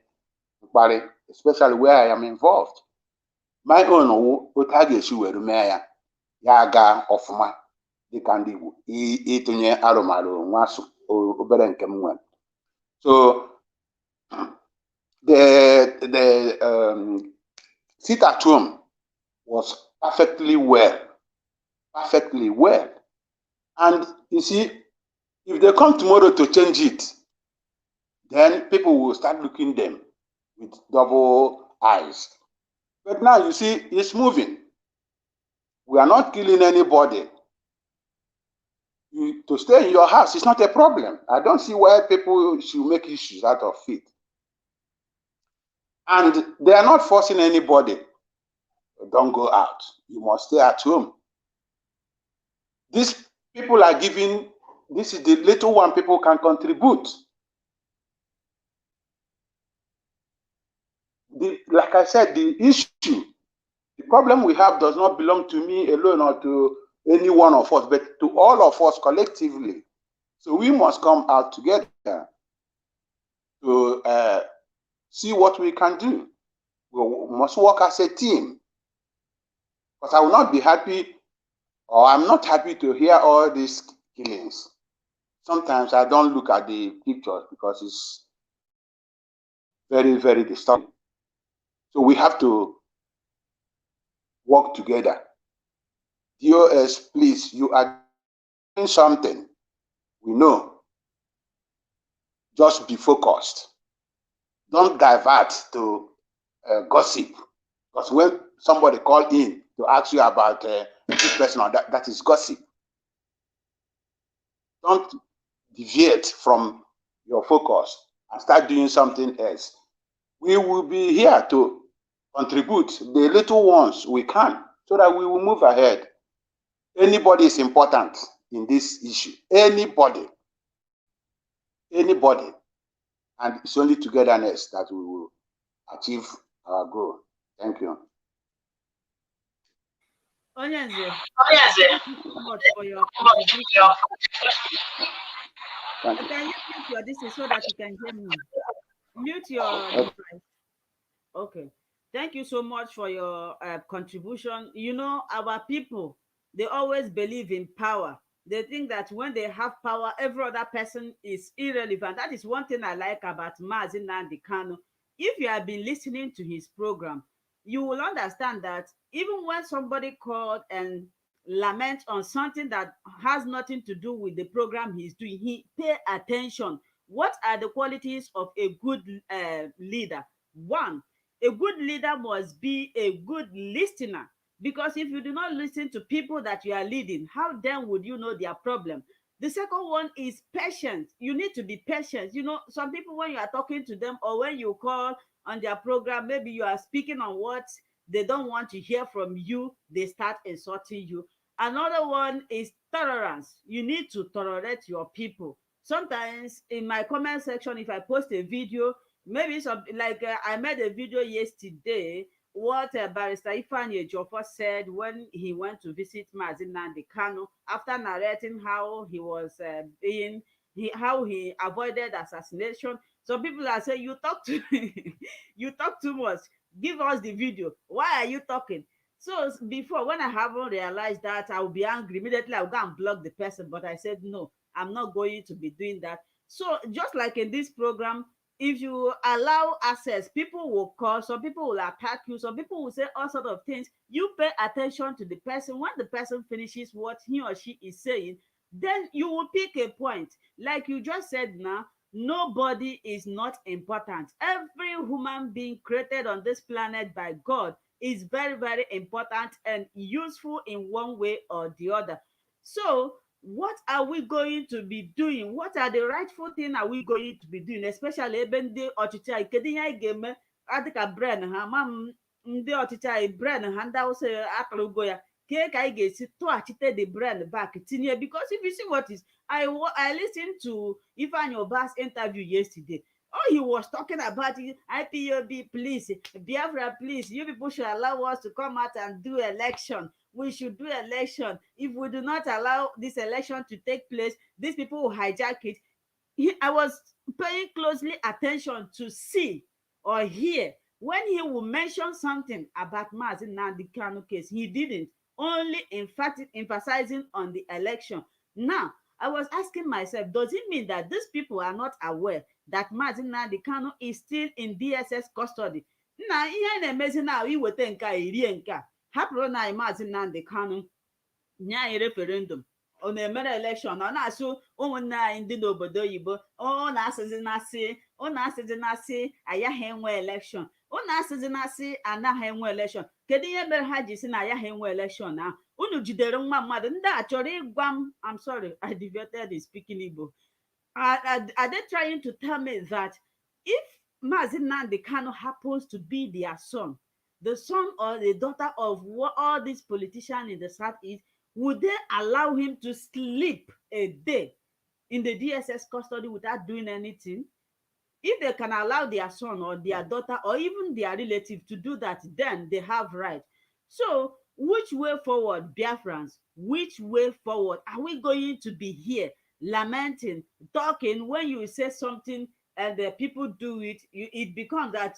mkparị, especially where I am involved. My own otu a ga-esi were mee ya aga ọfụma dịka ndị Igbo ịtụnye arụmarụ nwa obere nke m nwere. So the sit at home was perfectly well. And you see, if they come tomorrow to change it, then people will start looking them with double eyes. But now you see, it's moving. We are not killing anybody. To stay in your house is not a problem. I don't see why people should make issues out of it. And they are not forcing anybody. Don't go out. You must stay at home. These people are giving, this is the little one people can contribute. Like I said, the issue, the problem we have does not belong to me alone or to any one of us, but to all of us collectively. So we must come out together to see what we can do. We must work as a team. Because I will not be happy, or I'm not happy to hear all these killings. Sometimes I don't look at the pictures because it's very, very disturbing. So we have to work together. DOS, please, you are doing something. We know. Just be focused. Don't divert to gossip. Because when somebody call in to ask you about this person or that is gossip. Don't deviate from your focus and start doing something else. We will be here to contribute the little ones we can so that we will move ahead. Anybody is important in this issue. Anybody. And it's only togetherness that we will achieve our goal. Thank you. Onyenze, thank you so much for your contribution. Can you mute your distance so that you can hear me? Mute your device. Okay. Thank you so much for your contribution. You know, our people, they always believe in power. They think that when they have power, every other person is irrelevant. That is one thing I like about Mazi Nnamdi Kanu. If you have been listening to his program, you will understand that even when somebody called and lament on something that has nothing to do with the program he's doing, he pay attention. What are the qualities of a good leader? One, a good leader must be a good listener, because if you do not listen to people that you are leading, how then would you know their problem? The second one is patience. You need to be patient. You know, some people, when you are talking to them or when you call on their program, maybe you are speaking on what they don't want to hear from you, they start insulting you. Another one is tolerance. You need to tolerate your people. Sometimes in my comment section, if I post a video, maybe some like I made a video yesterday what Barrister Ifeanyi Ejiofor said when he went to visit Mazi Nnamdi Kanu after narrating how he was how he avoided assassination. Some people are saying, you talk to you talk too much, give us the video, why are you talking? So before, when I haven't realized that, I will be angry immediately. I'll go and block the person, but I said no, I'm not going to be doing that. So just like in this program, if you allow access, people will call, some people will attack you, some people will say all sort of things. You pay attention to the person. When the person finishes what he or she is saying, then you will pick a point. Like you just said now, nobody is not important. Every human being created on this planet by God is very, very important and useful in one way or the other. So what are we going to be doing? What are the rightful thing are we going to be doing? Especially ebe ndị ọchịchị anyị, kedu ihe anyị ga-eme? Adịka brain ha ma ndị ọchịchị anyị brain ha ndị Hausa akụrụgo ya, kee ka anyị ga-esi tụghachite the brain back tinye. Because if you see what is, I listened to Ifeanyi Oba's interview yesterday. Oh, he was talking about IPOB, please, Biafra, please, you people should allow us to come out and do election. We should do election. If we do not allow this election to take place, these people will hijack it. I was paying closely attention to see or hear when he will mention something about Mazi Nnamdi Kanu case. He didn't, only emphasizing on the election. Now, I was asking myself, does it mean that these people are not aware that Mazi Nnamdi Kanu is still in DSS custody? Na ihe na-emezi na iweta nke a irie nke a, hapụrụ na anyị Mazi Nnamdi Kanu nye anyị referendum, ọ na-emere elekshọn, ọ na-asụ ụmụnne anyị ndị n'obodo oyibo, ọ na-asịzi na-asị ayaghị enwe elekshọn, ọ na-asịzi na-asị anaghị enwe elekshọn. Kedu ihe mere ha ji si na ayaghị enwe elekshọn ahụ? Unu jidere nwa mmadụ, ndị a chọrọ ịgwa m, I'm sorry, I deviated in speaking Igbo. Are they trying to tell me that if Mazi Nnamdi Kanu happens to be their son, the son or the daughter of all these politicians in the Southeast, would they allow him to sleep a day in the DSS custody without doing anything? If they can allow their son or their daughter or even their relative to do that, then they have right. So which way forward, Biafrans? Which way forward? Are we going to be here lamenting, talking? When you say something and the people do it, it becomes that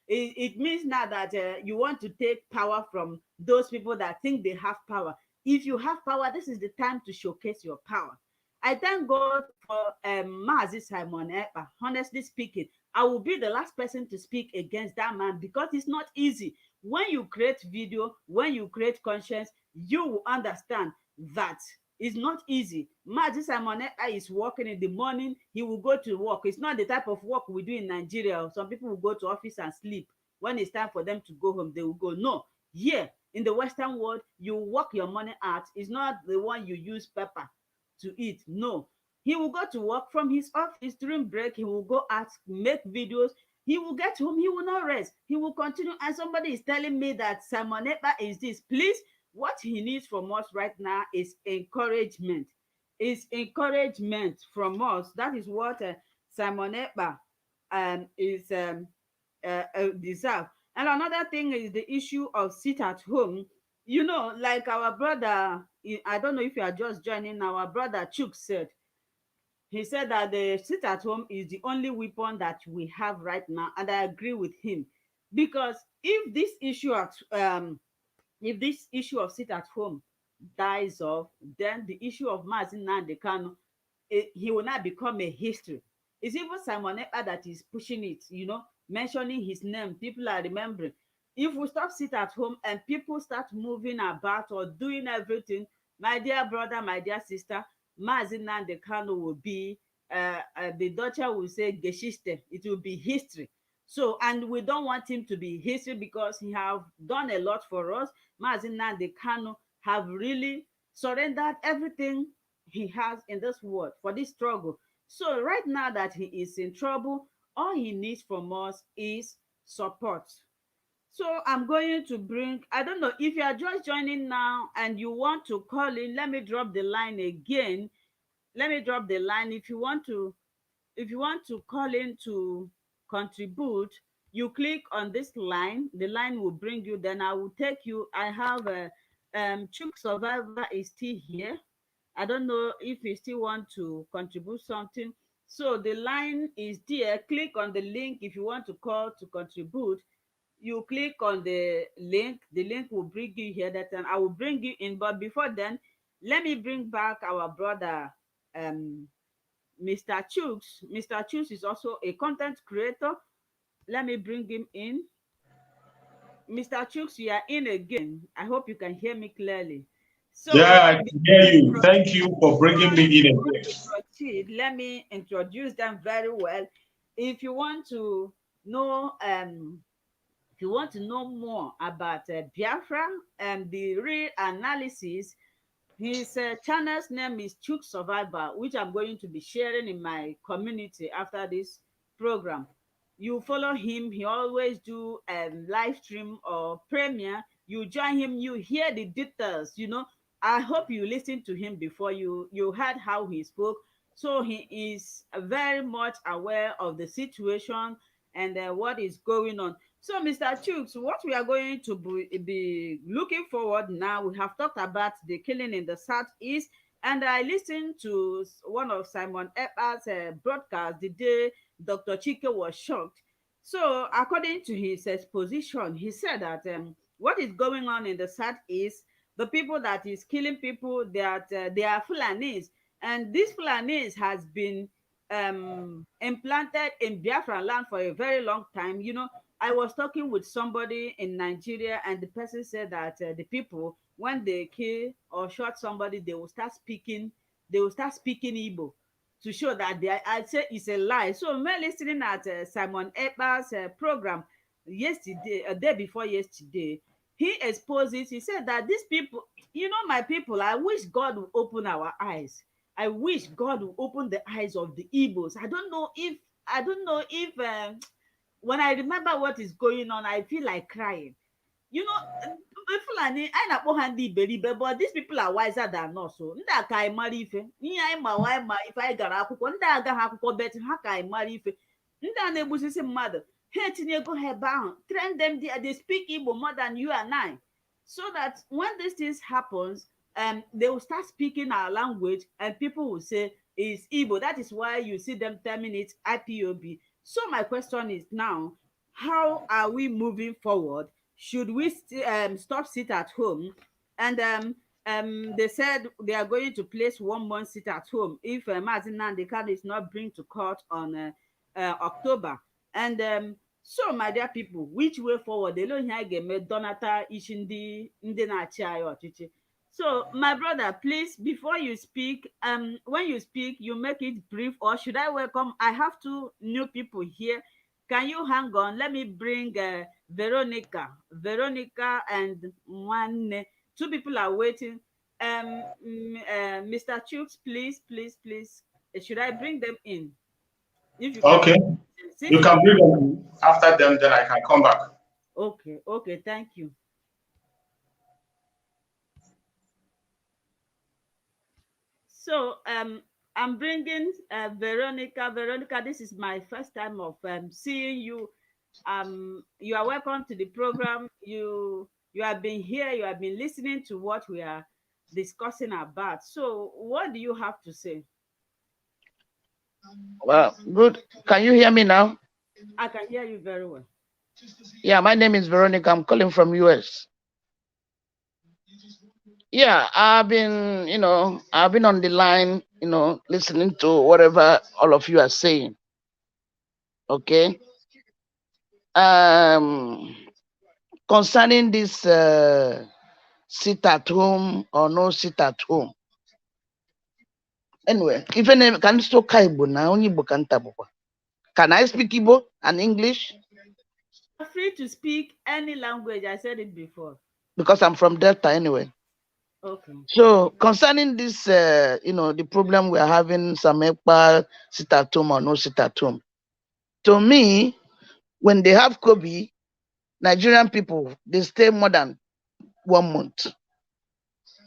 it means now that you want to take power from those people that think they have power. If you have power, this is the time to showcase your power. I thank God for Mazi Simon Ekpa. Honestly speaking, I will be the last person to speak against that man because it's not easy. When you create video, when you create conscience, you will understand that it's not easy. Mazi Simon Ekpa is working in the morning. He will go to work. It's not the type of work we do in Nigeria. Some people will go to office and sleep. When it's time for them to go home, they will go. No, here in the Western world, you work your money out. It's not the one you use pepper to eat. No, he will go to work from his office during break. He will go out, make videos. He will get home. He will not rest. He will continue. And somebody is telling me that Simon Ekpa is this. Please, what he needs from us right now is encouragement. Is encouragement from us. That is what Simon Ekpa is deserve. And another thing is the issue of sit at home. You know, like our brother, I don't know if you are just joining, our brother Chuk said, he said that the sit at home is the only weapon that we have right now, and I agree with him. Because if this issue of sit at home dies off, then the issue of Mazi Nnamdi Kanu, he will not become a history. It's even Simon Ekpa that is pushing it, you know, mentioning his name. People are remembering. If we stop sit at home and people start moving about or doing everything, my dear brother, my dear sister, Mazi Nnamdi Kanu will be, the Dutcher will say, Geschichte. It will be history. So, and we don't want him to be history because he have done a lot for us. Mazi Nnamdi Kanu have really surrendered everything he has in this world for this struggle. So right now that he is in trouble, all he needs from us is support. So I'm going to bring, I don't know if you are just joining now and you want to call in, let me drop the line again. Let me drop the line. If you want to call in to contribute, you click on this line. The line will bring you, then I will take you. I have a Chuk Survivor is still here. I don't know if you still want to contribute something. So the line is there. Click on the link if you want to call to contribute. You click on the link. The link will bring you here. That time I will bring you in. But before then, let me bring back our brother, um, Mr. Chooks. Mr. Chooks is also a content creator. Let me bring him in. Mr. Chooks, you are in again. I hope you can hear me clearly. So, Yeah, I can hear you. Thank you for bringing me in again. proceed, let me introduce them very well. If you want to know, if you want to know more about Biafra and the real analysis, his channel's name is Chuk Survivor, which I'm going to be sharing in my community after this program. You follow him, he always do live stream or premiere. You join him, you hear the details, you know. I hope you listen to him before you heard how he spoke. So he is very much aware of the situation and what is going on. So, Mr. Chooks, what we are going to be looking forward now, we have talked about the killing in the Southeast, and I listened to one of Simon Ekpa's broadcast the day Dr. Chike was shocked. So, according to his exposition, he said that what is going on in the Southeast, the people that is killing people, that they are Fulanis, and these Fulanis has been implanted in Biafra land for a very long time. You know, I was talking with somebody in Nigeria, and the person said that the people, when they kill or shot somebody, they will start speaking Igbo to show that they are, I say it's a lie. So when listening at Simon Ekpa's program yesterday, a day before yesterday, he exposes, he said that these people, you know, my people, I wish God would open our eyes. I wish God would open the eyes of the Igbos. I don't know if when I remember what is going on, I feel like crying. You know, Fulani, I na-akpọ ha ndị iberibe, but these people are wiser than us. So ndị a ka anyị mara ife. Ihe anyị ma anyị ma ife anyị gara akwụkwọ. Ndị agaghị akwụkwọ bet ha ka anyị mara ife. Ndị a na-egbusisi mmadụ, ha etinyego ha ebe ahụ. Train them there, they speak Igbo more than you and I. So that when these things happens, they will start speaking our language and people will say it's Igbo. That is why you see them terming it IPOB. So my question is now, how are we moving forward? Should we stop sit at home? And they said they are going to place 1 month sit at home if Mazin Nnamdi Kanu is not bring to court on October. And so, my dear people, which way forward? They don't hear game Donata Ishindi Ndina. So, my brother, please, before you speak, when you speak, you make it brief, or should I welcome? I have 2 new people here. Can you hang on? Let me bring Veronica and one. 2 people are waiting. Mr. Chooks, please. Should I bring them in? If you can. Okay. You can bring them after them, then I can come back. Okay, thank you. So I'm bringing Veronica. Veronica, this is my first time of seeing you. You are welcome to the program. You have been here. You have been listening to what we are discussing about. So, what do you have to say? Well, good. Can you hear me now? I can hear you very well. Yeah, my name is Veronica. I'm calling from US. Yeah, I've been on the line, listening to whatever all of you are saying. Okay. Concerning this sit at home or no sit at home. Anyway, even can still Igbo now, only Igbo can tabukwa. Can I speak Igbo and English? You're free to speak any language. I said it before. Because I'm from Delta anyway. Okay. So concerning this, the problem we are having, some sit at home or no sit at home. To me, when they have COVID, Nigerian people, they stay more than 1 month.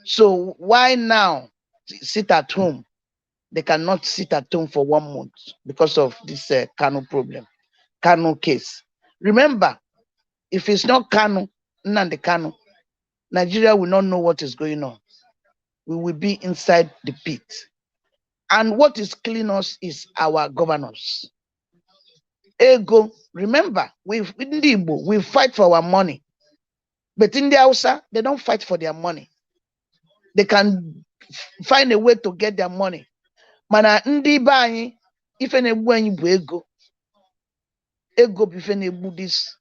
So why now sit at home? They cannot sit at home for 1 month because of this Kanu problem, Kanu case. Remember, if it's not Kanu, Nnamdi Kanu, Nigeria will not know what is going on. We will be inside the pit. And what is killing us is our governors. Ego, remember, we fight for our money. But in the Hausa, they don't fight for their money. They can find a way to get their money. Mana ndi ba if any when you ego if any this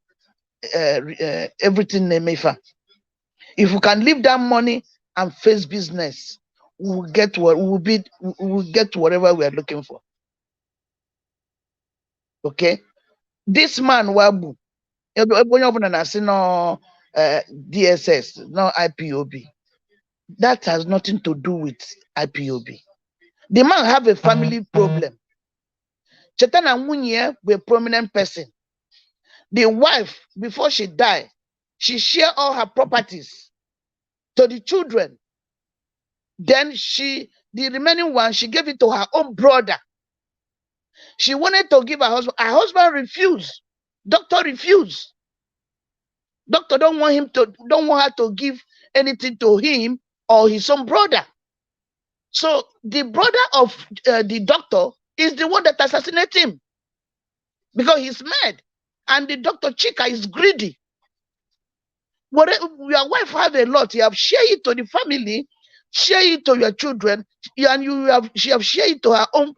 everything they mefa. If we can leave that money and face business, we will get whatever we are looking for. Okay, this man Wabu, no DSS, no IPOB. That has nothing to do with IPOB. The man have a family problem. Chetana Munye be a prominent person. The wife, before she died, she shared all her properties to the children. Then the remaining one, she gave it to her own brother. She wanted to give her husband. Her husband refused. Doctor refused. Doctor don't want her to give anything to him or his own brother. So the brother of the doctor is the one that assassinated him because he's mad, and the doctor Chika is greedy. Whatever your wife have a lot, you have shared it to the family, share it to your children, and she have shared it to her own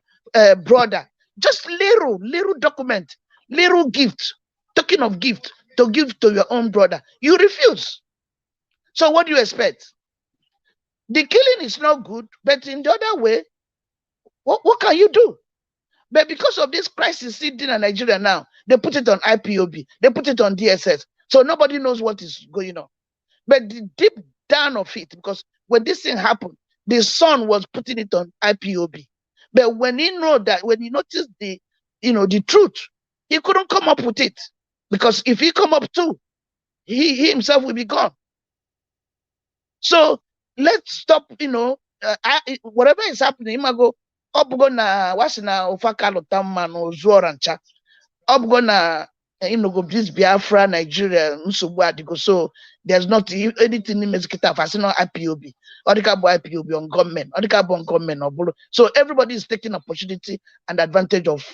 brother. Just little document, little gift. Talking of gift, to give to your own brother, you refuse. So what do you expect? The killing is not good, but in the other way, what can you do? But because of this crisis sitting in Nigeria now, they put it on IPOB, they put it on DSS, so nobody knows what is going on. But the deep down of it, because when this thing happened, the son was putting it on IPOB. But when he noticed the truth, he couldn't come up with it. Because if he come up too, he himself will be gone. So let's stop, whatever is happening, Imago, Obgona, Wasina, Ofakalo Tamman, or Zorancha, Obgona, this Biafra, Nigeria, so there's not anything in Mexico, Fasino IPOB, or the cabo IPOB on government, or the cabo on government, or so everybody is taking opportunity and advantage of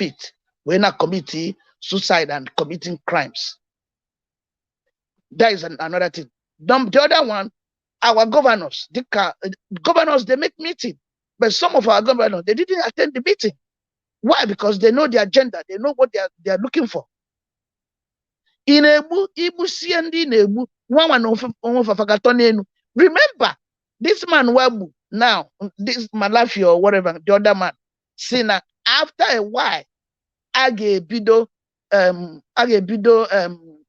it. We're not committing suicide and committing crimes. That is another thing. The other one, our governors, governors, they make meeting, but some of our governors, they didn't attend the meeting. Why? Because they know the agenda, they know what they are looking for. In Ebu, CND Nebu, remember, this man Wabu, now, this Malafi or whatever, the other man, Sina, after a while, Age Bido,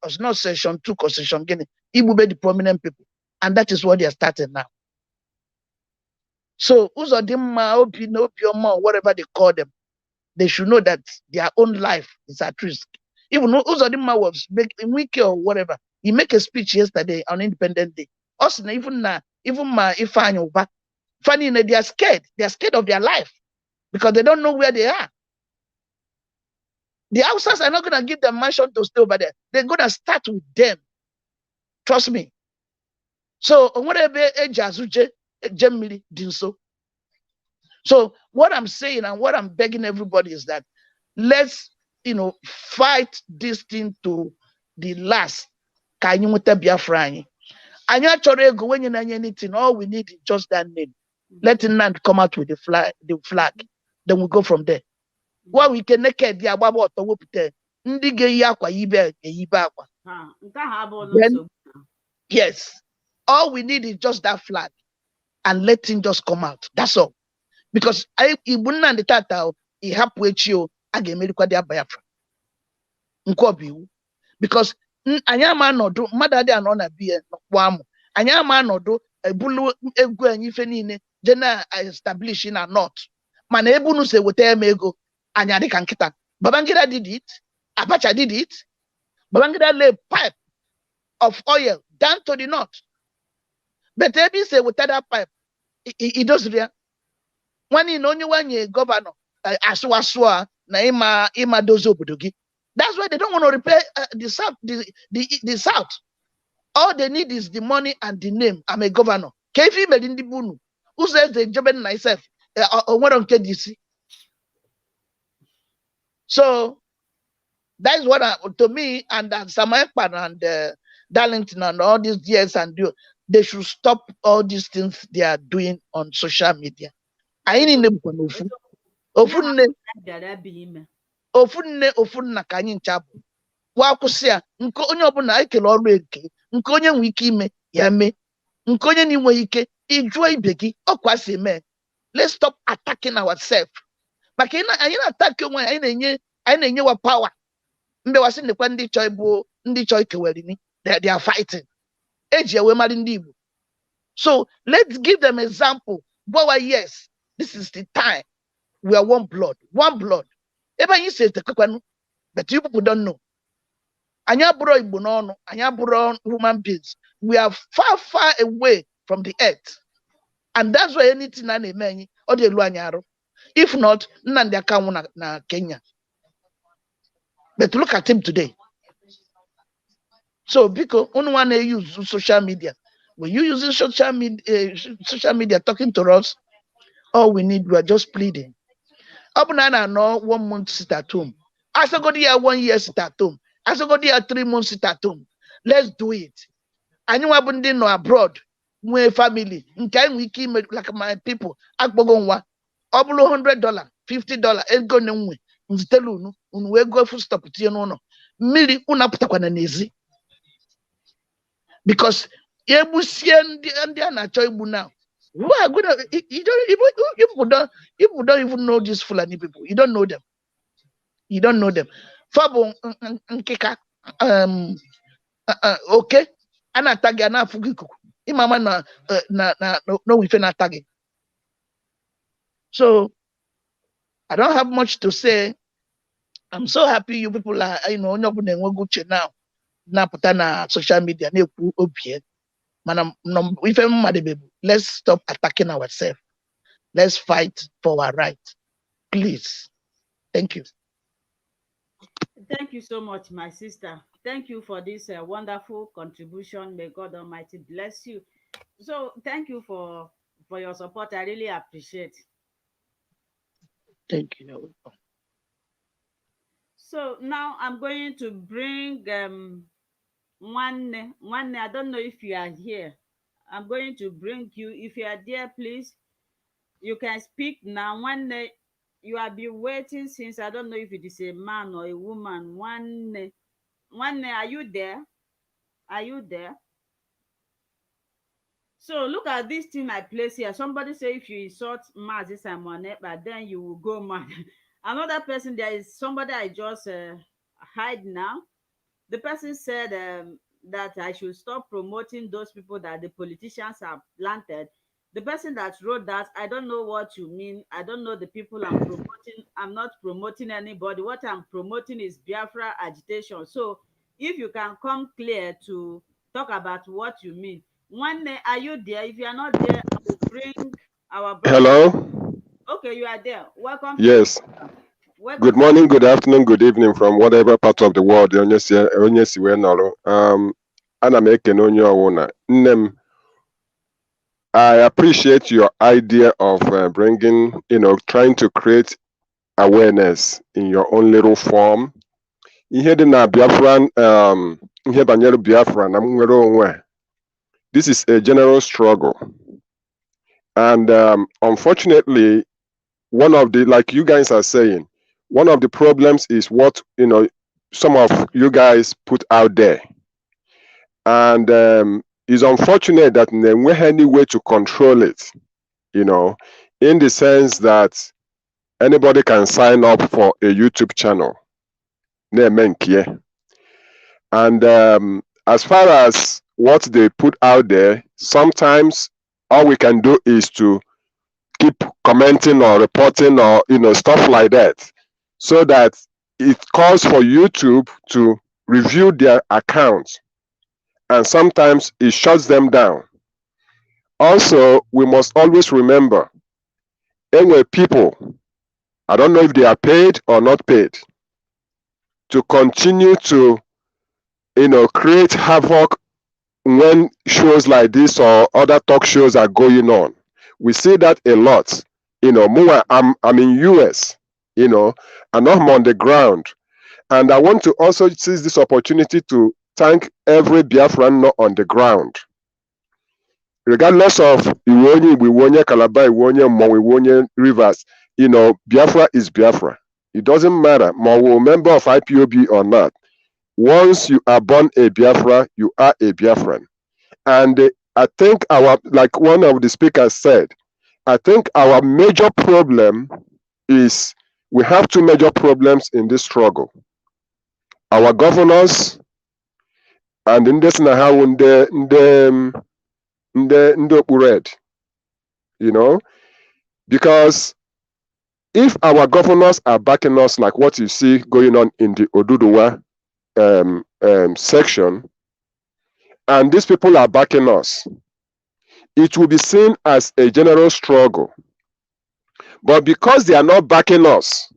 was not session 2 or session again, Ibu be the prominent people. And that is what they are starting now. So, Uzodima, Opioma, whatever they call them, they should know that their own life is at risk. Even Uzodima was making wiki or whatever, he make a speech yesterday on Independent Day. Also, even my Ifeanyi, funny, they are scared. They are scared of their life because they don't know where they are. The Hausas are not going to give them mansion to stay over there. They're going to start with them. Trust me. So, whatever Gemini did so. So, what I'm saying and what I'm begging everybody is that let's, fight this thing to the last. Can you Biafra? Anya chore go when you anything, all we need is just that name. Let Nand come out with the flag. Then we go from there. What we can naked the ababo to whoop there. Yes. All we need is just that flag and let him just come out. That's all. Because I wouldn't the tata he happened you again medical Biafra. Because anyama no do mother dey no na be kwa mu anyama no do ebulu egu anyi fe niile je na establish na north mana ebunu se weta em ego anya dị ka nkịta. Babangida did it, Abacha did it. Babangida lay pipe of oil down to the north, but ebi say weta that pipe it does there when in only one year governor aswa na ima dozo obodo gi. That's why they don't want to repair the South. The South. All they need is the money and the name. I'm a governor. Kefi Medindi Bunu. Who says the job in myself? What on KDC? So that's what to me and Samaypan and Darlington and all these DS and do. They should stop all these things they are doing on social media. I ain't in the ofunna ka anyị ncha bụ wa kwụsị ya nke onye ọbụla ekele ọrụ eke nke onye nwe ike ime ya mee nke onye na-enwe ike ịjụọ ibe gị ọkwa si eme. Let's stop attacking ourselves. Maka anyị na-attack onwe anyị na-enye wa power mbe wasị ndekwa ndị chọọ bụ ndị chọọ ikewere ni they are fighting eji ewe mara ndị Igbo. So let's give them example. Boy, yes, this is the time we are one blood. Ebe you say but you people don't know. Anya bro Igbo no, anya bro human beings. We are far away from the earth. And that's why anything na na-eme ọ dị elu anya arụ. If not, Nnamdi Akanwu na Kenya. But look at him today. So because only one use social media. When you using social media talking to us, all we need, we are just pleading. Abunana no 1 month sit at home. As I go there 1 year sit at home. As I go there 3 months sit at home. Let's do it. And you have been no abroad. My family. Nkai we keep like my people. Akbogonwa. Obulo $100, $50. Ego nwe. Nzitelu nu. Unwe go full stop tiye no. Mili unaputa kwa nezi. Because yebusie ndi anacho ibu now. Who are gonna you don't even know these Fulani people. You don't know them. Fabo nkeka okay. Ana tagi ana fugiku. Imama no we na tagi. So I don't have much to say. I'm so happy you people are onye ọbụla enwego uche now. Na puta na social media na-ekwu obie. Let's stop attacking ourselves. Let's fight for our right. Please. Thank you. Thank you so much, my sister. Thank you for this wonderful contribution. May God Almighty bless you. So thank you for your support. I really appreciate. Thank you. So now I'm going to bring one. I don't know if you are here. I'm going to bring you. If you are there, please, you can speak now. One day, you have been waiting since, I don't know if it is a man or a woman. One day, are you there? Are you there? So look at this thing I place here. Somebody say if you insult Mazi Simon, but then you will go mad. Another person, there is somebody I just hide now. The person said that I should stop promoting those people that the politicians have planted. The person that wrote that, I don't know what you mean. I don't know the people I'm promoting. I'm not promoting anybody. What I'm promoting is Biafra agitation. So if you can come clear to talk about what you mean. One day, are you there? If you are not there, I will bring our brother. Hello? Okay, you are there. Welcome. Yes. Welcome. Good morning, good afternoon, good evening from whatever part of the world onye si wee nọrọ. Ana m ekene onye ọwụna. Nne m, I appreciate your idea of bringing, trying to create awareness in your own little form. Ihe dị na Biafran, ihe banyere Biafra na nwere onwe. This is a general struggle. And unfortunately, one of the, like you guys are saying, one of the problems is what, some of you guys put out there. And it's unfortunate that there isn't any way to control it, in the sense that anybody can sign up for a YouTube channel. And as far as what they put out there, sometimes all we can do is to keep commenting or reporting or stuff like that, so that it calls for YouTube to review their accounts, and sometimes it shuts them down. Also, we must always remember, anyway, people, I don't know if they are paid or not paid, to continue to create havoc when shows like this or other talk shows are going on. We see that a lot. I'm in US, and I'm on the ground. And I want to also seize this opportunity to thank every Biafran not on the ground. Regardless of Iwonyi, Iwonyi, Calabar, Iwonyi, Mong, Iwonyi, Rivers, Biafra is Biafra. It doesn't matter, more member of IPOB or not. Once you are born a Biafra, you are a Biafran. And I think like one of the speakers said, I think our major problem is we have two major problems in this struggle. Our governors and in this now in the red, because if our governors are backing us like what you see going on in the Oduduwa section, and these people are backing us, it will be seen as a general struggle. But because they are not backing us,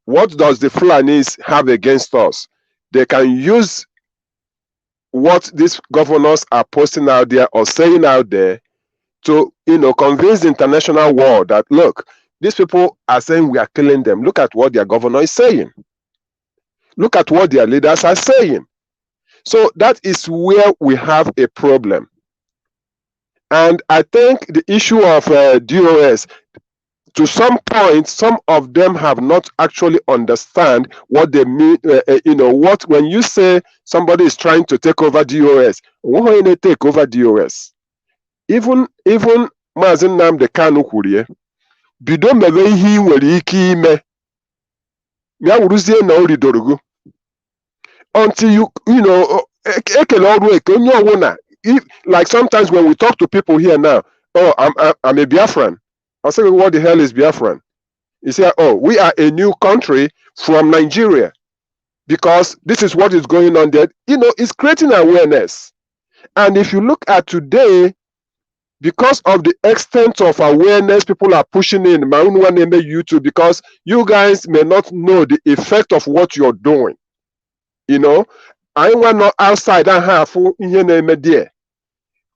what does the Fulanis have against us? They can use what these governors are posting out there or saying out there to, convince the international world that, look, these people are saying we are killing them. Look at what their governor is saying. Look at what their leaders are saying. So that is where we have a problem. And I think the issue of DOS, to some point, some of them have not actually understand what they mean. When you say somebody is trying to take over DOS, why they take over DOS? Even Mazi Nnamdi Kanu kwurie, bido mebe ihe nwere ike ime, ya wuruzie na oridorogo. Until you ekele ọrụ eke onye ọwụna. Like sometimes when we talk to people here now, oh, I'm a Biafran. I say, what the hell is Biafran? You say, oh, we are a new country from Nigeria because this is what is going on there. It's creating awareness. And if you look at today, because of the extent of awareness people are pushing in, my own one name YouTube, because you guys may not know the effect of what you're doing. I want not outside and half there.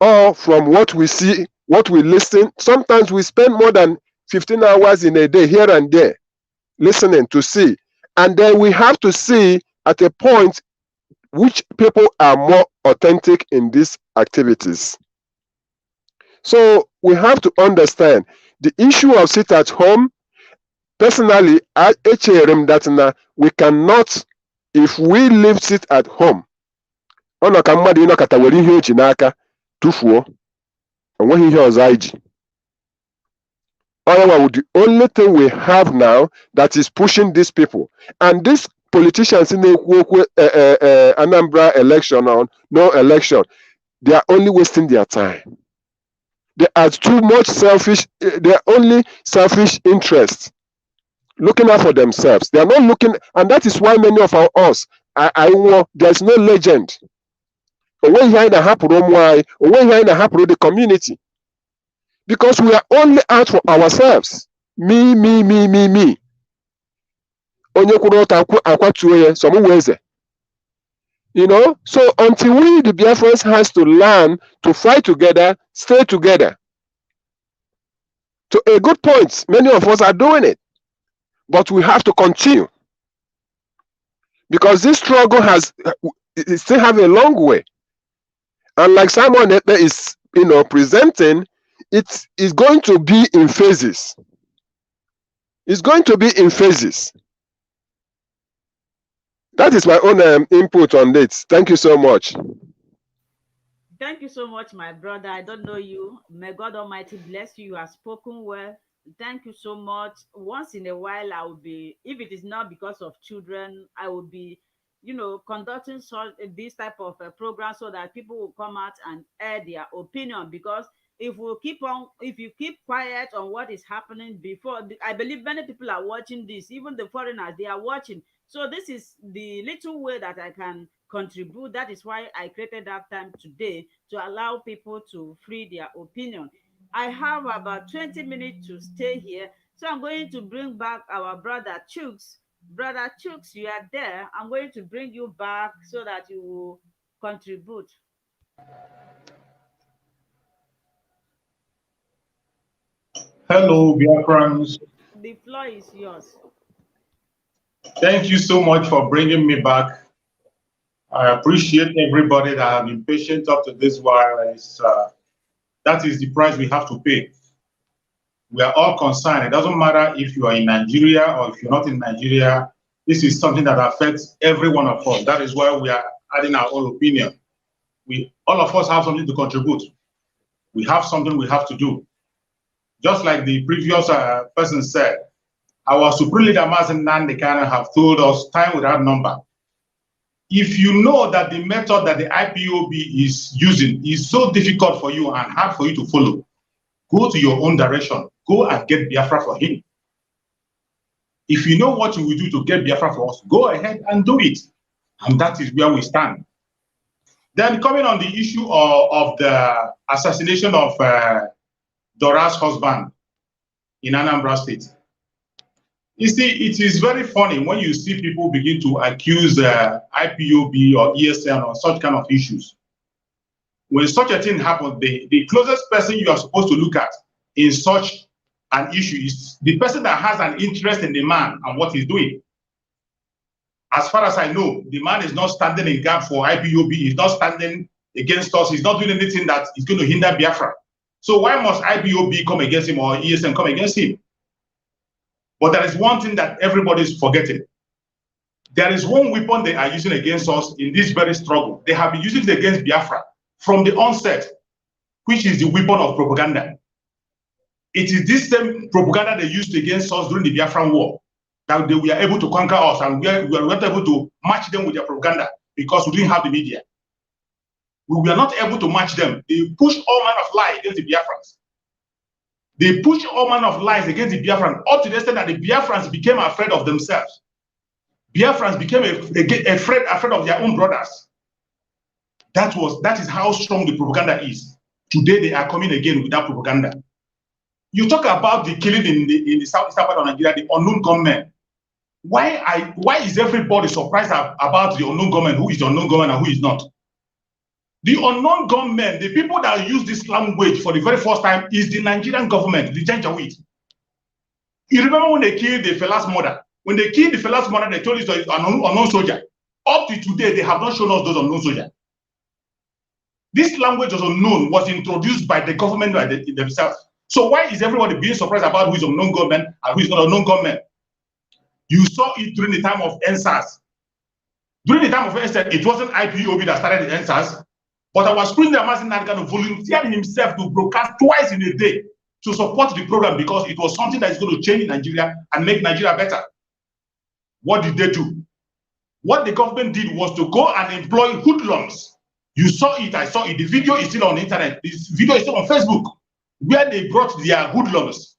Or from what we see, what we listen, sometimes we spend more than 15 hours in a day here and there listening to see. And then we have to see at a point which people are more authentic in these activities. So we have to understand the issue of sit at home. Personally, I that we cannot, if we leave sit at home, ono ka mmadụ ịnọkọta were ihe eji n'aka tụfuo, onweghị ihe ọzọ anyị ji. The only thing we have now that is pushing these people, and these politicians in the Anambra election or no election, they are only wasting their time. They are too much selfish. They are only selfish interests, looking out for themselves. They are not looking, and that is why many of us, there's no legend. When you the community, because we are only out for ourselves. Me. You know, so until we, the Biafrans, has to learn to fight together, stay together. To a good point, many of us are doing it, but we have to continue, because this struggle it still have a long way. And like Simon is, presenting, it is going to be in phases. It's going to be in phases. That is my own input on this. Thank you so much. Thank you so much, my brother. I don't know you. May God Almighty bless you. You have spoken well. Thank you so much. Once in a while, I will be, if it is not because of children, I will be, conducting this type of program so that people will come out and air their opinion. Because if you keep quiet on what is happening before, I believe many people are watching this, even the foreigners, they are watching. So this is the little way that I can contribute. That is why I created that time today, to allow people to free their opinion. I have about 20 minutes to stay here, so I'm going to bring back our brother Chooks. Brother Chooks, you are there. I'm going to bring you back so that you will contribute. Hello, Biafrans. The floor is yours. Thank you so much for bringing me back. I appreciate everybody that have been patient up to this while. That is the price we have to pay. We are all concerned. It doesn't matter if you are in Nigeria or if you're not in Nigeria. This is something that affects every one of us. That is why we are adding our own opinion. All of us have something to contribute. We have something we have to do. Just like the previous person said, our Supreme Leader Mazen Nandekana have told us time without number. If you know that the method that the IPOB is using is so difficult for you and hard for you to follow, go to your own direction. Go and get Biafra for him. If you know what you will do to get Biafra for us, go ahead and do it. And that is where we stand. Then coming on the issue of the assassination of Dora's husband in Anambra State. You see, it is very funny when you see people begin to accuse IPOB or ESN or such kind of issues. When such a thing happens, the closest person you are supposed to look at in such an issue is the person that has an interest in the man and what he's doing. As far as I know, the man is not standing in gap for IPOB. He's not standing against us. He's not doing anything that is going to hinder Biafra. So why must IPOB come against him or ESN come against him? But there is one thing that everybody is forgetting. There is one weapon they are using against us in this very struggle. They have been using it against Biafra from the onset, which is the weapon of propaganda. It is this same propaganda they used against us during the Biafran War that they were able to conquer us, and we were not able to match them with their propaganda because we didn't have the media. We were not able to match them. They pushed all manner of lies against the Biafrans. They pushed all manner of lies against the Biafrans up to the extent that the Biafrans became afraid of themselves. Biafrans became afraid of their own brothers. That is how strong the propaganda is. Today they are coming again with that propaganda. You talk about the killing in the southeastern part of Nigeria, the unknown gunmen. Why is everybody surprised about the unknown gunmen? Who is the unknown gunman and who is not? The unknown gunmen, the people that use this language for the very first time, is the Nigerian government, the Janjaweed. You remember when they killed the fella's mother? When they killed the fella's mother, they told us it's an unknown soldier. Up to today, they have not shown us those unknown soldiers. This language was unknown, was introduced by the government by themselves. So why is everybody being surprised about who is unknown government and who is not unknown government? You saw it during the time of NSAS. During the time of NSAS, it wasn't IPOB that started the NSAS, but our President Amazon Nangan volunteered himself to broadcast twice in a day to support the program because it was something that is going to change Nigeria and make Nigeria better. What did they do? What the government did was to go and employ hoodlums. You saw it, I saw it. The video is still on the internet. This video is still on Facebook, where they brought their hoodlums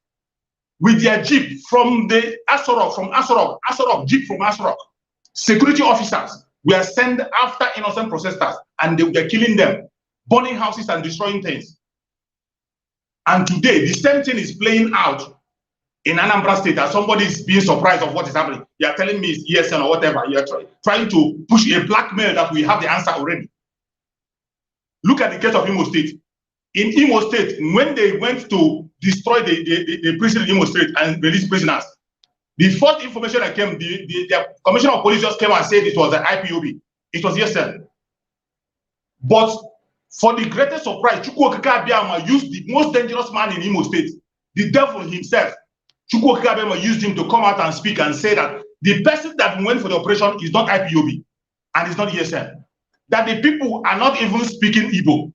with their jeep from the Asorok, jeep from Asorok. Security officers were sent after innocent protesters and they were killing them, burning houses and destroying things. And today, the same thing is playing out in Anambra State, as somebody is being surprised of what is happening. You are telling me it's ESN or whatever. You are trying to push a blackmail that we have the answer already. Look at the case of Imo State. In Imo State, when they went to destroy the prison in Imo State and release prisoners, the first information that came, the commissioner of police just came and said it was an IPOB. It was ESN. But for the greatest surprise, Chukwuokike Abiama used the most dangerous man in Imo State, the devil himself. Chukwuokike Abiama used him to come out and speak and say that the person that went for the operation is not IPOB and it's not ESN. That the people are not even speaking Igbo.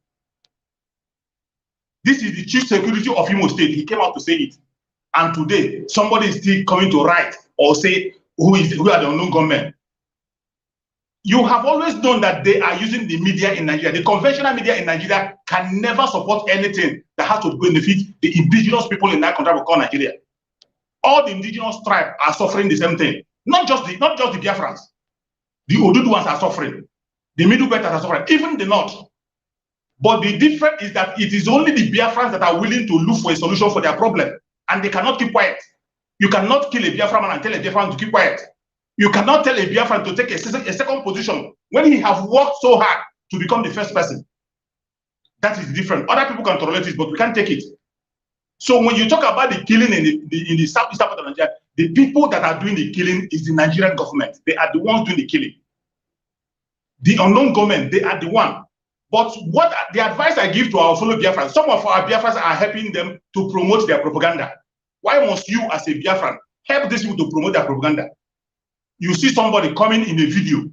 This is the chief security of Imo State. He came out to say it. And today, somebody is still coming to write or say who are the unknown gunmen. You have always known that they are using the media in Nigeria. The conventional media in Nigeria can never support anything that has to benefit the indigenous people in that country we call Nigeria. All the indigenous tribes are suffering the same thing. Not just the Biafrans. The Oduduwans are suffering. The Middle Belt are suffering. Even the North. But the difference is that it is only the Biafrans that are willing to look for a solution for their problem. And they cannot keep quiet. You cannot kill a Biafran and tell a Biafran to keep quiet. You cannot tell a Biafran to take a second position when he has worked so hard to become the first person. That is different. Other people can tolerate it, but we can't take it. So when you talk about the killing in the southeastern part of Nigeria, the people that are doing the killing is the Nigerian government. They are the ones doing the killing. The unknown government, they are the one. But what the advice I give to our fellow Biafrans, some of our Biafrans are helping them to promote their propaganda. Why must you, as a Biafran, help these people to promote their propaganda? You see somebody coming in a video,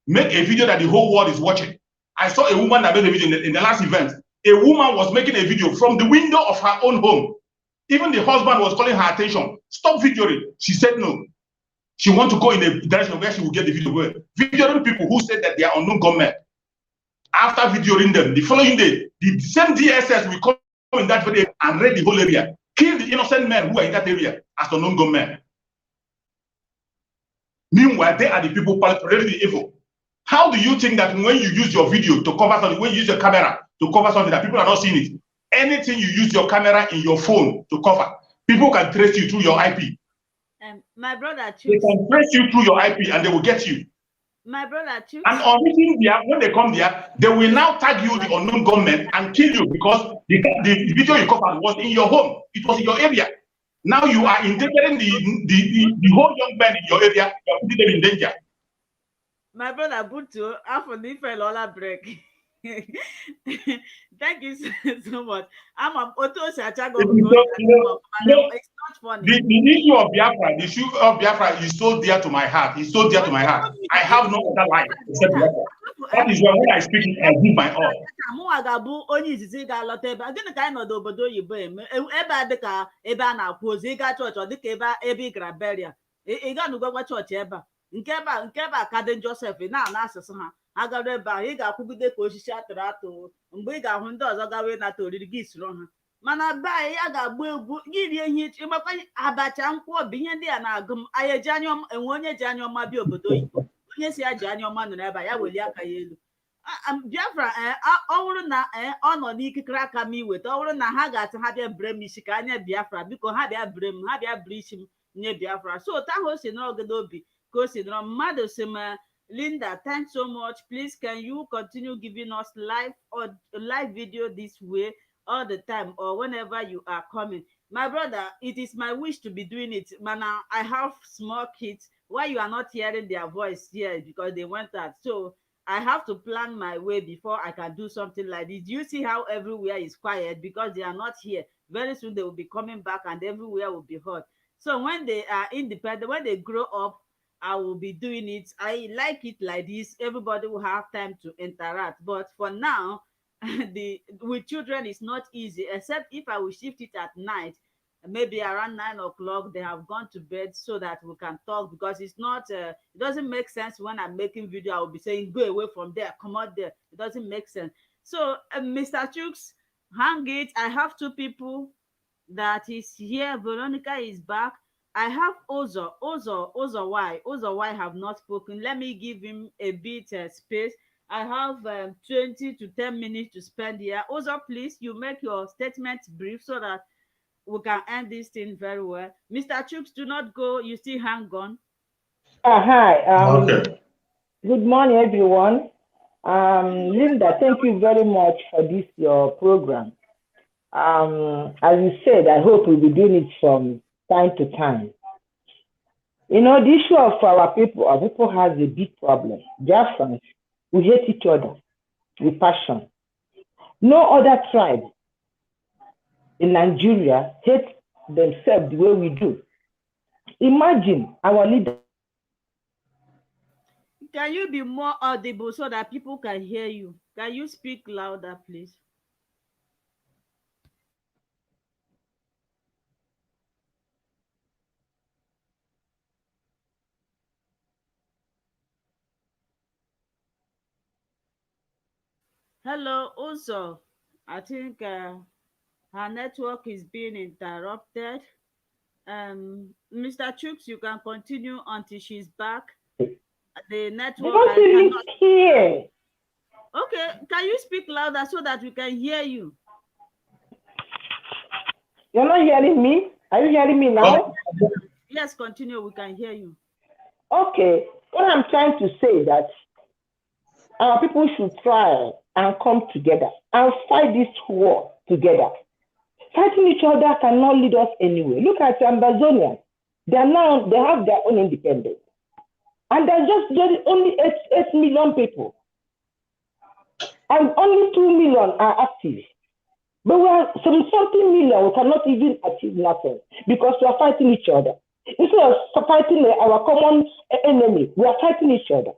make a video that the whole world is watching. I saw a woman that made a video in the last event. A woman was making a video from the window of her own home. Even the husband was calling her attention. Stop videoing. She said no. She wants to go in a direction where she will get the video going. Videoing people who said that they are unknown government. After videoing them, the following day, the same DSS will come in that video and raid the whole area. Kill the innocent men who are in that area as unknown government. Meanwhile, they are the people perpetrating the evil. How do you think that when you use your video to cover something, when you use your camera to cover something that people are not seeing it, anything you use your camera in your phone to cover, people can trace you through your IP. My brother, they can trace you through your IP and they will get you. My brother, and on meeting there, when they come there, they will now tag you the unknown government and kill you because the video you covered was in your home. It was in your area. Now you are endangering the whole young men in your area. You are putting them in danger. My brother Butu, after the fell break. Thank you so much. I'm a Otto Shachago. It's not funny. The issue of Biafra, the issue of Biafra is so dear to my heart. It's so dear to my heart. I have no other life except Biafra. That is why when I speak, I give my all. Onye izizi ga-alọta ebe gịnị ka anyị nọdụ obodo oyibo eme ebe a dịka ebe a na-akwụ ozi ịga chọọchị ọ dịka ebe ị gara beria ị ga n'ugwagwa chọọchị ebe a nke ebe a ka dị Joseph na asụsụ ha agara ebe ahụ ị ga-akwụgide ka osisi atụrụ atụ mgbe ị ga-ahụ ndị ọzọ gawa ịnata oriri gị soro ha mana be anyị ya ga-agba egwu gị rie ihe ịgbakwa abacha nkwụ ihe ndị a na-agụ m anyị eji anya enwe onye ji anya ọma bịa obodo oyibo onye si ya ji anya ọma nọ ebe a ya welie aka ya elu Biafra ọ bụrụ na ọ nọ n'ikikere aka m iweta ọ bụrụ na ha ga-atụ ha bịa bere m isi ka anya Biafra biko ha bịa bere m ha bịa bere isi m nye Biafra so otu ahụ o si nọrọ gị n'obi ka o si nọrọ mmadụ si ma Linda, thanks so much. Please, can you continue giving us live video this way all the time or whenever you are coming? My brother, it is my wish to be doing it. Man, I have small kids. Why you are not hearing their voice here because they went out. So I have to plan my way before I can do something like this. You see how everywhere is quiet because they are not here. Very soon they will be coming back and everywhere will be hot. So when they are independent, when they grow up, I will be doing it. I like it like this. Everybody will have time to interact. But for now, the with children it's not easy, except if I will shift it at night, maybe around 9 o'clock they have gone to bed so that we can talk, because it's not it doesn't make sense when I'm making video I will be saying go away from there, come out there. It doesn't make sense. So Mr. Chooks, hang it. I have two people that is here. Veronica is back. I have Ozo Y have not spoken. Let me give him a bit space. I have 20 to 10 minutes to spend here. Ozo, please, you make your statement brief so that we can end this thing very well. Mr. Chooks, do not go. You still hang on. Hi. Okay. Good morning, everyone. Linda, thank you very much for this your program. As you said, I hope we'll be doing it from time to time. You know, the issue of our people has a big problem. Biafrans, we hate each other with passion. No other tribe in Nigeria hate themselves the way we do. Imagine our leader. Can you be more audible so that people can hear you? Can you speak louder, please? Hello, also, I think her network is being interrupted. Mr. Chooks, you can continue until she's back. The They network, don't I even cannot. hear. Okay, can you speak louder so that we can hear you? You're not hearing me? Are you hearing me now? Yes, continue. We can hear you. Okay. What I'm trying to say is that our people should try and come together and fight this war together. Fighting each other cannot lead us anywhere. Look at Ambazonia. They have their own independence. And there's only 8 million people. And only 2 million are active. But we are something million, we cannot even achieve nothing because we are fighting each other. Instead of fighting our common enemy, we are fighting each other.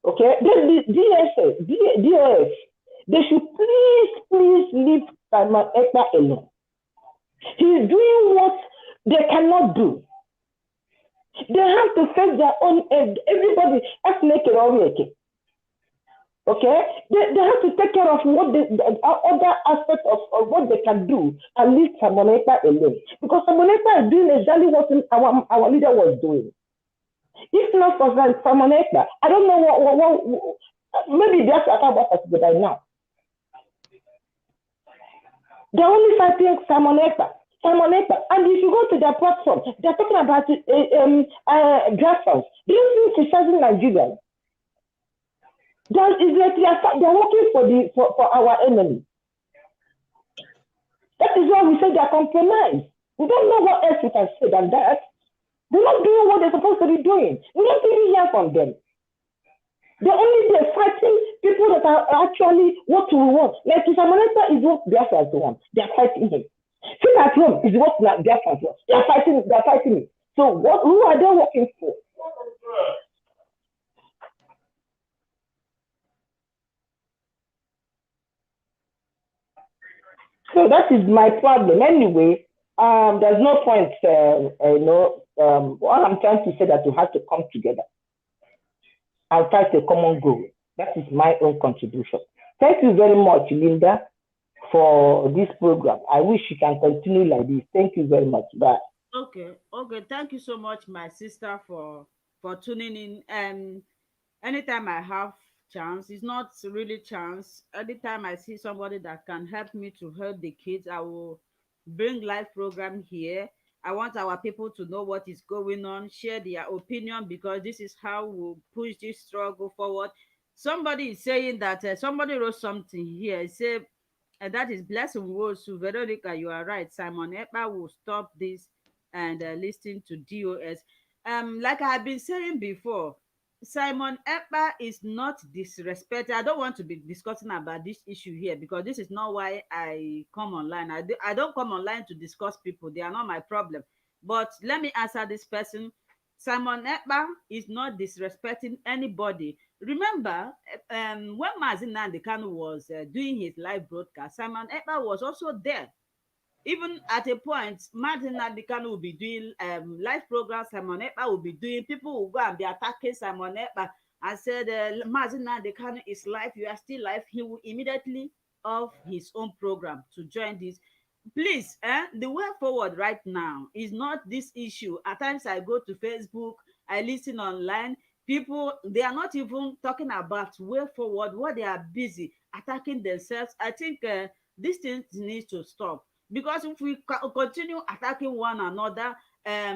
Okay? The DOS, they should please leave Simon Ekpa alone. He's doing what they cannot do. They have to face their own end. Everybody has to make it all make it. Okay? They have to take care of what the other aspects of what they can do and leave Simon Ekpa alone. Because Simon Ekpa is doing exactly what our leader was doing. If not for Simon Ekpa, I don't know what maybe that's about us by now. They're only fighting Simon Ekpa. And if you go to their platform, they're talking about Biafrans. Do you think she's in Nigeria? It's like they're working for our enemy. That is why we say they're compromised. We don't know what else we can say than that. They're not doing what they're supposed to be doing. We don't really hear from them. They're fighting people that are actually what we want. Like if Amaneta is what Biafrans want, they're fighting him. Sit at home is what Biafrans want. They're fighting him. So who are they working for? So that is my problem. Anyway, there's no point, what I'm trying to say that we have to come together and fight a common goal. That is my own contribution. Thank you very much, Linda, for this program. I wish you can continue like this. Thank you very much. Bye. Okay. Thank you so much, my sister, for tuning in. And anytime I have chance, it's not really chance. Anytime I see somebody that can help me to help the kids, I will bring live program here. I want our people to know what is going on, share their opinion, because this is how we'll push this struggle forward. Somebody is saying that somebody wrote something here. It said, and that is Blessing Wosu. Veronica, you are right. Simon Ekpa will stop this and listen to DOS. Like I have been saying before, Simon Ekpa is not disrespected. I don't want to be discussing about this issue here because this is not why I come online. I don't come online to discuss people. They are not my problem. But let me answer this person. Simon Ekpa is not disrespecting anybody. Remember, when Mazin Nandekano was doing his live broadcast, Simon Ekpa was also there. Even at a point, Martin Nadikano will be doing live programs, Simon Ekpa will be doing, people will go and be attacking Simon Ekpa and said, Martin Nadikano is live, you are still live. He will immediately off his own program to join this. Please, the way forward right now is not this issue. At times I go to Facebook, I listen online, people, they are not even talking about way forward, what they are busy attacking themselves. I think this thing needs to stop. Because if we continue attacking one another,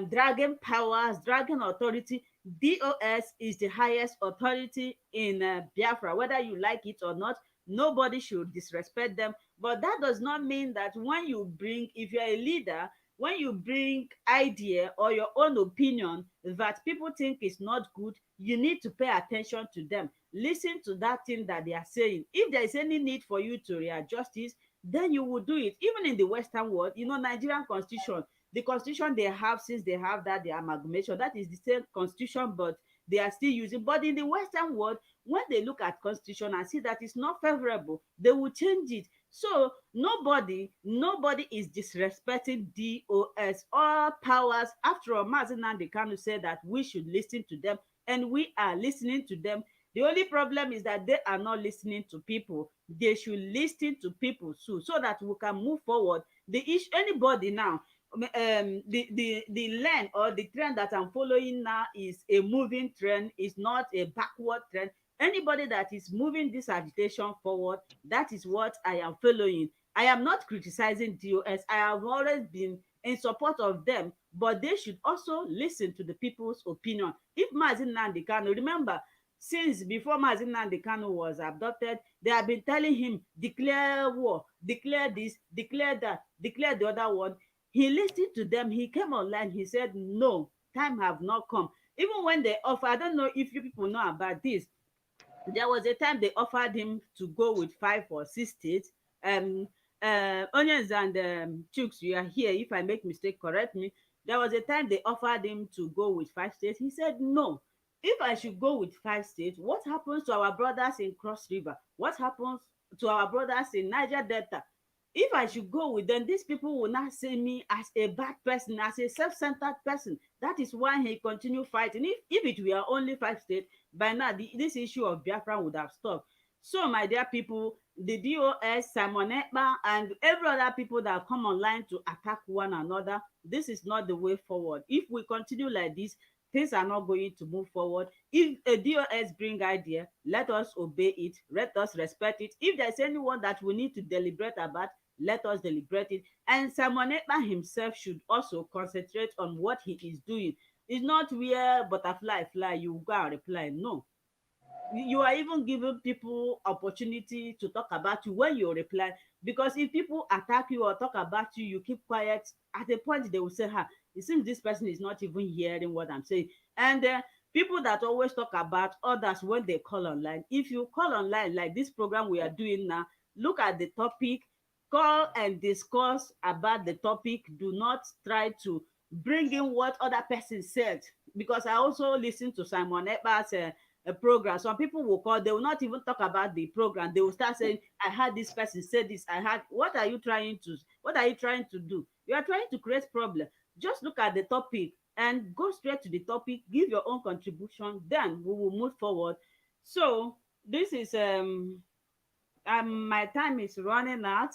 dragging powers, dragging authority, DOS is the highest authority in Biafra, whether you like it or not. Nobody should disrespect them. But that does not mean that when you bring, if you're a leader, when you bring idea or your own opinion that people think is not good, you need to pay attention to them. Listen to that thing that they are saying. If there is any need for you to readjust this, then you will do it. Even in the Western world, Nigerian constitution, the constitution they have, since they have that, the amalgamation, that is the same constitution, but they are still using. But in the Western world, when they look at constitution and see that it's not favorable, they will change it. So nobody is disrespecting DOS. All powers, after all, Mazi Nnamdi Kanu said that we should listen to them, and we are listening to them. The only problem is that they are not listening to people. They should listen to people too, so that we can move forward. The issue, anybody now, the lane or the trend that I'm following now is a moving trend, is not a backward trend. Anybody that is moving this agitation forward, that is what I am following. I am not criticizing DOS. I have always been in support of them, but they should also listen to the people's opinion. If Mazi Nnamdi Kanu, remember, since before Mazi Nnamdi Kanu was abducted, they have been telling him, declare war, declare this, declare that, declare the other one. He listened to them. He came online. He said, no, time have not come. Even when they offer, I don't know if you people know about this, there was a time they offered him to go with 5 or 6 states. Onions and Chooks, you are here. If I make mistake, correct me. There was a time they offered him to go with 5 states. He said no. If I should go with 5 states, what happens to our brothers in Cross River? What happens to our brothers in Niger Delta? If I should go with them, these people will not see me as a bad person, as a self-centered person. That is why he continue fighting. If it were only 5 states, by now this issue of Biafra would have stopped. So, my dear people, the DOS, Simon Ekpa, and every other people that come online to attack one another, this is not the way forward. If we continue like this, things are not going to move forward. If a DOS bring idea, let us obey it, let us respect it. If there's anyone that we need to deliberate about, let us deliberate it. And Simon Ekpa himself should also concentrate on what he is doing. It's not where butterfly fly, you go and reply. No. You are even giving people opportunity to talk about you when you reply. Because if people attack you or talk about you, you keep quiet, at a point they will say, it seems this person is not even hearing what I'm saying. And people that always talk about others when they call online, if you call online like this program we are doing now, look at the topic, call and discuss about the topic. Do not try to bring in what other person said. Because I also listen to Simon Ekpa's a program. Some people will call, they will not even talk about the program. They will start saying, I heard this person say this, I heard. What are you trying to do? You are trying to create problem. Just look at the topic and go straight to the topic, give your own contribution, then we will move forward. So this is my time is running out.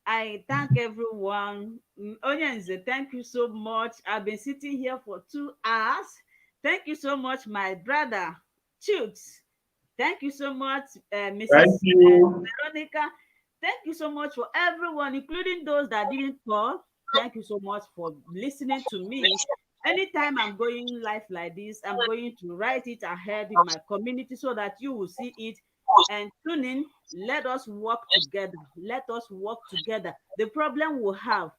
I thank everyone. Onyenze, thank you so much. I've been sitting here for 2 hours. Thank you so much, my brother Chooks. Thank you so much, Thank Mrs. you. Veronica. Thank you so much for everyone, including those that didn't call. Thank you so much for listening to me. Anytime I'm going live like this, I'm going to write it ahead in my community so that you will see it and tune in. Let us work together. Let us work together. The problem we have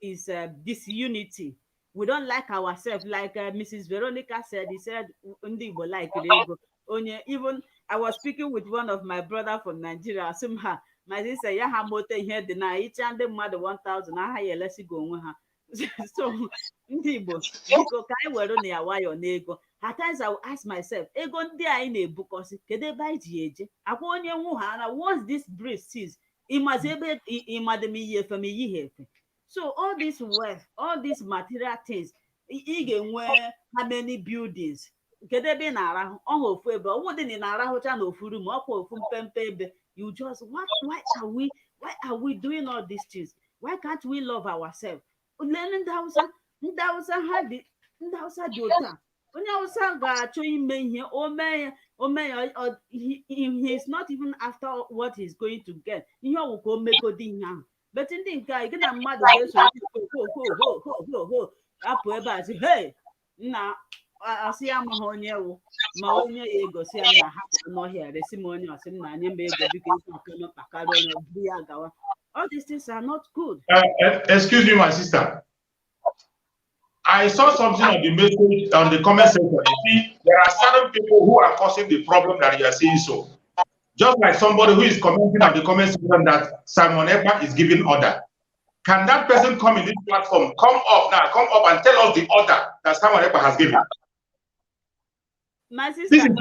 is disunity. We don't like ourselves. Like Mrs. Veronica said, he said, "Ndi Igbo like ego." Even I was speaking with one of my brother from Nigeria. Somehow, my sister, ya ha moto here the night. Each and the mother 1,000. Aha ye let's go on ha. So, Ndi Igbo, biko ka anyị were na ya wayo n'ego. At times I will ask myself, ego ndị anyị na-ebukosi, kedu ebe anyị ji eje? Akwa onye nwu ha na once this breeze cease, ịmazi ebe ịmadị m iyi efe m iyi ha efe. So all this wealth, all these material things, ị ga-enwe how many buildings? Kedu ebe ị na-arahụ? Ọ ha ofu ebe, ọ dị na ị na-arahụcha n'ofu room, ọkwa ofu mpempe ebe. You just why are we doing all these things? Why can't we love ourselves? Learning ndị Hausa ha dị otu a. Onye Hausa ga-achọ ime ihe o mee ya, he is not even after what he's going to get. Ihe ọwụ ka o megodi ihe ahụ. But ndị nke a, gị na mmadụ ga-eso ho apụ ebe a sị, hey, nna asị ya amaghị onye wụ, ma onye ya egosi ya na ha n'ọhịa resi m onye ọsị m na anyị mba ego biko isi nke nọkpakarị onye ọbụ ya gawa. All these things are not good. Excuse me, my sister. I saw something on the message on the comment section. You see, there are certain people who are causing the problem that you are saying so. Just like somebody who is commenting on the comment section that Simon Ekpa is giving order. Can that person come in this platform, come up and tell us the order that Simon Ekpa has given? My sister, This is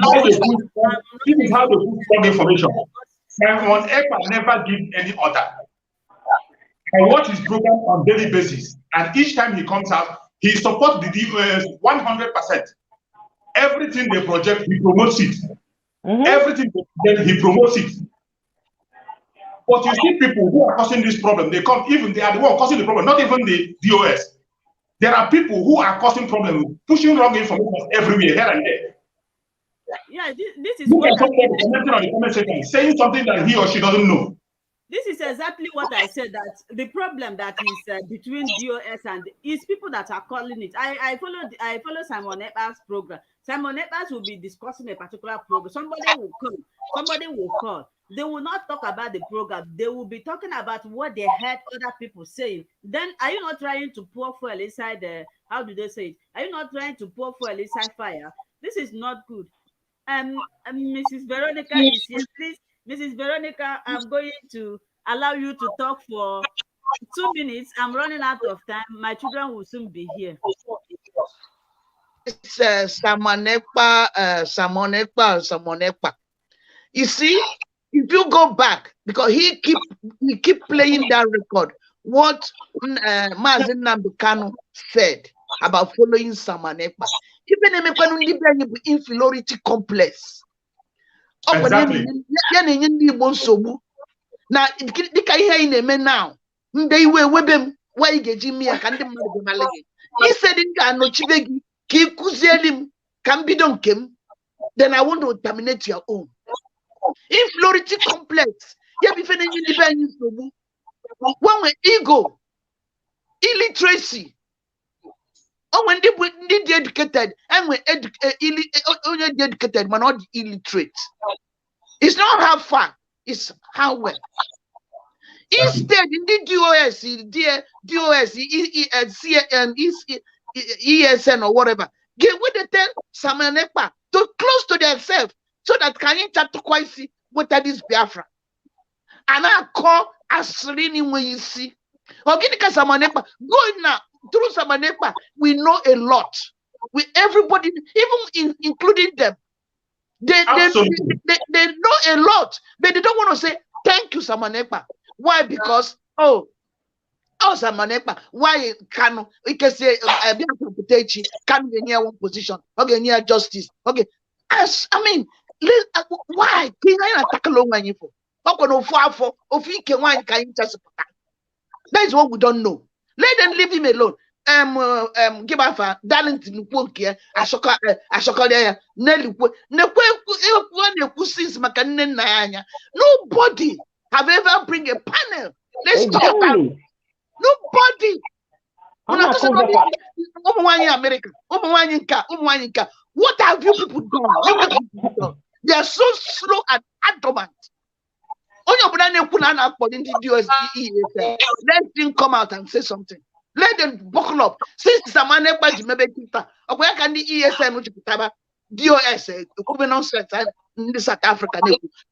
how they put strong information. Simon Ekpa never gives any order. I watch his program on daily basis, and each time he comes out, he supports the DOS 100%. Everything they project, he promotes it. Everything they project, he promotes it. But you see people who are causing this problem, they come, even they are the one causing the problem, not even the DOS. There are people who are causing problems, pushing wrong information everywhere, here and there. Yeah, this is Look what at somebody commenting on the comment section, saying something that he or she doesn't know. This is exactly what I said, that the problem that is between DOS and is people that are calling it. I follow Simon Ekpa's program. Simon Ekpa will be discussing a particular program. Somebody will come, somebody will call. They will not talk about the program. They will be talking about what they heard other people saying. Then are you not trying to pour fuel inside the, how do they say it? Are you not trying to pour fuel inside fire? This is not good. Mrs. Veronica is here. Please, Mrs. Veronica, I'm going to allow you to talk for 2 minutes. I'm running out of time. My children will soon be here. It's Simon Ekpa. You see, if you go back, because he keep playing that record, what Mazen Nambikano said about following Simon Ekpa. Even a inferiority complex. Exactly. Now, dika ihe na-eme now. Mbe iwe webem why geji mi aka ndị mmadụ be malege. He said nga anochibe gi ka ikuzieli m ka mbido nke m. Then I want to terminate your own. Inferiority complex. Ya bife na ndị be anyị nsogbu. One with ego, illiteracy. Oh, when they educated and when only educated, but not illiterate. It's not how far, it's how well. Instead, in the DOS, ESN or whatever, get with the 10 Simon Ekpa to close to themselves so that can you chat to quite see what that is Biafra. And I call Asrini when you see. Organica Simon Ekpa, go now. Through Simon Ekpa, we know a lot. With everybody, even including them, they know a lot, but they don't want to say thank you, Simon Ekpa. Why? Because Simon Ekpa, why can we can say can be near one position, okay, near justice, okay. As I mean, why? That is what we don't know. Let them leave him alone. Gibafa, Darlington, Punkia, Ashoka there, Nelly, nobody have ever bring a panel. Let's talk about it. Nobody. America, what have you people done? They are so slow and adamant. Let him come out and say something. Let them buckle up. Since Saman Ekpa Jimebe Kita, where can the ESN which DOS equivalent nonsense in South Africa?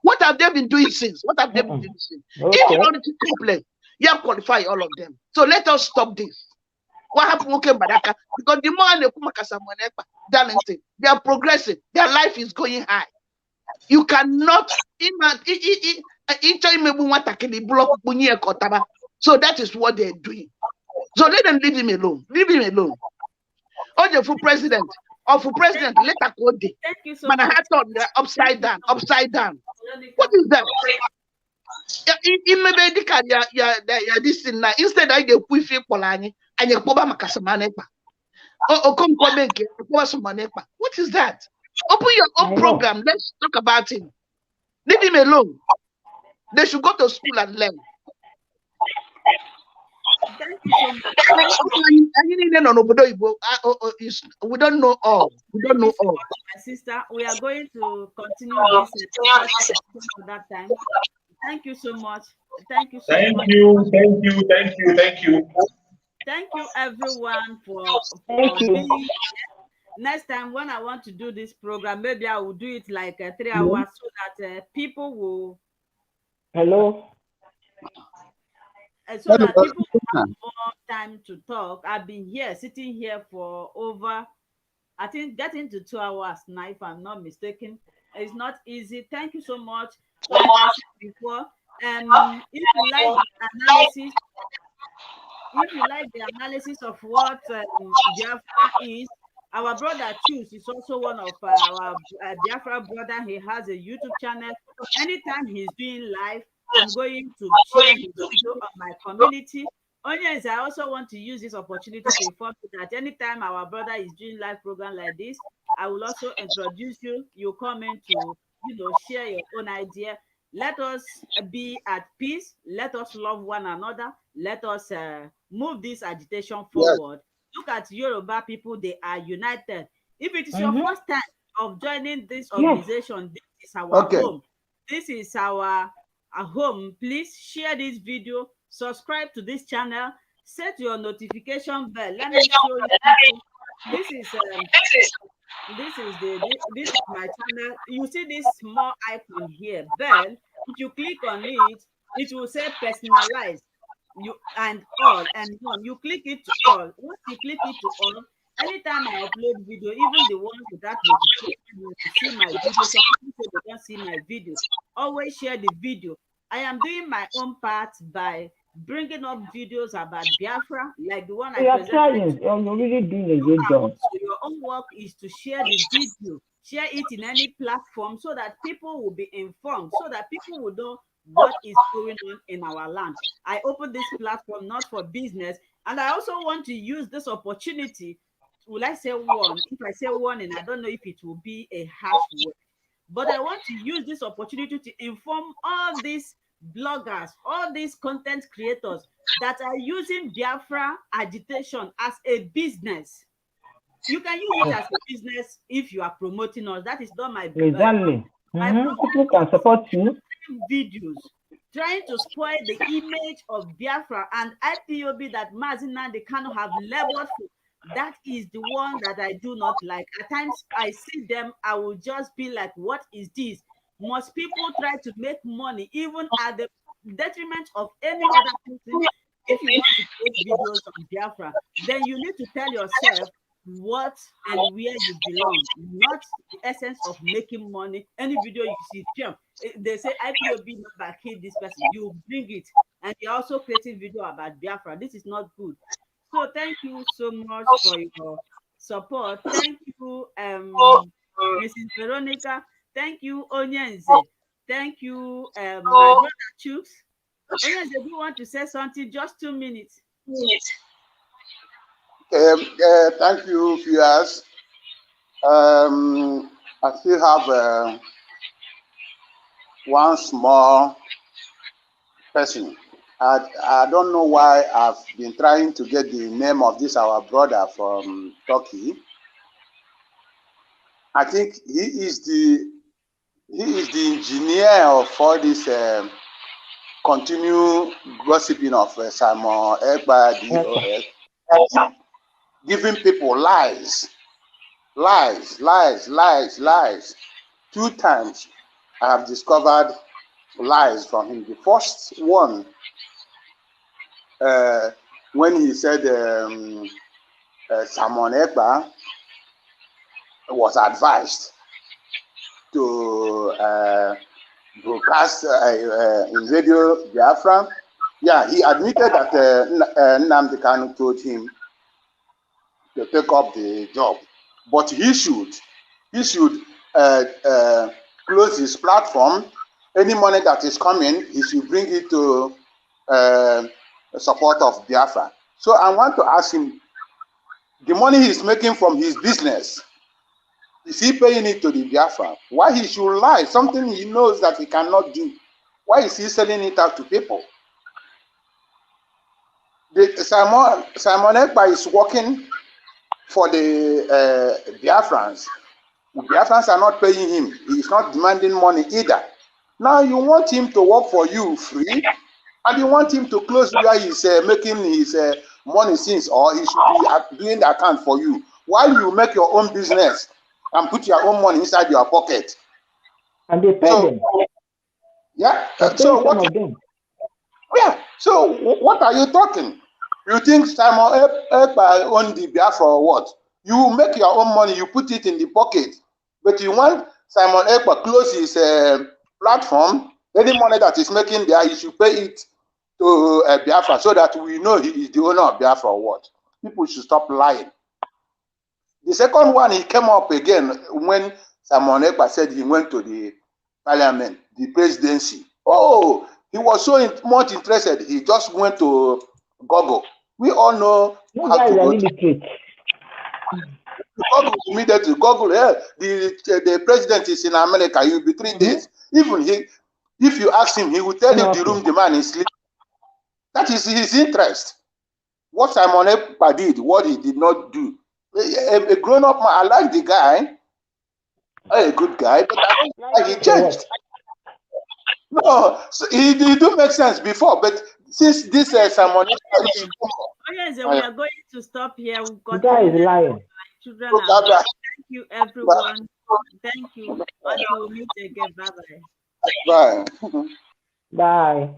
What have they been doing since? What have they been doing since? If you want to complain, you have qualify all of them. So let us stop this. What happened? Okay, Badaka, because the more they come Darlington, they are progressing. Their life is going high. You cannot so that is what they're doing. So let them leave him alone. Leave him alone. Or the full president, let her go there. Thank you so Man, I much. had thought upside down. What is that? This thing now. Instead, I get quick polani and you poba makasamanepa. Come what is that? Open your own program. Let's talk about him. Leave him alone. They should go to school and learn. Thank you so much. We don't know all. We don't know all. My sister, we are going to continue this for that time. Thank you so much. Thank you so much. Thank you. Thank you, everyone, for being here. Next time, when I want to do this program, maybe I will do it like 3 hours so that people will. Hello. So that people will have more time to talk. I've been here, sitting here for over, I think, getting to 2 hours now, if I'm not mistaken. It's not easy. Thank you so much. Like I said before, if you like the analysis of what Biafra is, our brother Choose is also one of our Biafra brother. He has a YouTube channel. Anytime he's doing live, I'm going to share his video on my community. Onions, I also want to use this opportunity to inform you that anytime our brother is doing live program like this, I will also introduce you. You come in to, share your own idea. Let us be at peace. Let us love one another. Let us move this agitation forward. Look at Yoruba people, they are united. If it is your first time of joining this organization, this is our home. This is our home. Please share this video, subscribe to this channel, set your notification bell. Let me show you. This is my channel. You see this small icon here, bell. If you click on it, it will say personalized. You and all and one. You click it to all. Once you click it to all, anytime I upload video, even the ones without notification, you see my video. Some people say they don't see my video. Always share the video. I am doing my own part by bringing up videos about Biafra, like the one I presented. You're really doing a good job. So your own work is to share the video, share it in any platform so that people will be informed, so that people will know what is going on in our land. I opened this platform not for business, and I also want to use this opportunity. Will I say one? If I say one, and I don't know if it will be a harsh word, but I want to use this opportunity to inform all these bloggers, all these content creators that are using Biafra agitation as a business. You can use it as a business if you are promoting us. That is not my business. Exactly. People can support you. Videos trying to spoil the image of Biafra and IPOB that Mazina they cannot have leveled for. That is the one that I do not like. At times I see them, I will just be like, what is this? Most people try to make money even at the detriment of any other person. If you want to create videos on Biafra, then you need to tell yourself what and where you belong, not the essence of making money. Any video you see, they say IPOB member killed this person, you bring it, and you're also creating video about Biafra. This is not good. So thank you so much for your support. Thank you, Mrs. Veronica. Thank you, Onyenze. Thank you, my brother Chooks. Onyenze, do you want to say something? Just 2 minutes. Thank you, viewers. I still have one small person. I don't know why I've been trying to get the name of this our brother from Turkey. I think he is the engineer of all this continue gossiping of Simon Ekpa DOS. giving people lies. 2 times I have discovered lies from him. The first one, when he said Simon Ekpa was advised to broadcast in radio Biafra. Yeah, he admitted that Nnamdi Kanu told him to take up the job, but he should close his platform. Any money that is coming, he should bring it to support of Biafra. So I want to ask him, the money he's making from his business, is he paying it to the Biafra? Why he should lie? Something he knows that he cannot do. Why is he selling it out to people? Simon Ekpa is working for the Biafrans. The Biafrans are not paying him. He is not demanding money either. Now you want him to work for you free, and you want him to close where he's making his money since, or he should be doing the account for you, while you make your own business and put your own money inside your pocket. And they pay them. Yeah. So what? Yeah. So what are you talking? You think Simon Ekpa own the Biafra or what? You make your own money, you put it in the pocket, but you want Simon Ekpa close his platform. Any money that is making there, he should pay it to Biafra, so that we know he is the owner of Biafra or what. People should stop lying. The second one, he came up again when Simon Ekpa said he went to the parliament, the presidency. Oh, he was so much interested, he just went to Google. We all know how to go to Google immediately. Google, yeah, the president is in America, he will be 3 days. Even if you ask him, he will tell you the room the man is sleeping. That is his interest. What Simon Ekpa did, what he did not do. A grown-up man, I like the guy, a good guy, but I don't know why he changed. No, so he do make sense before, but since this Simon Ekpa, we are going to stop here. We've got guy is lying. Children. Thank you, everyone. Thank you. Until we meet again. Bye-bye. Bye. Bye.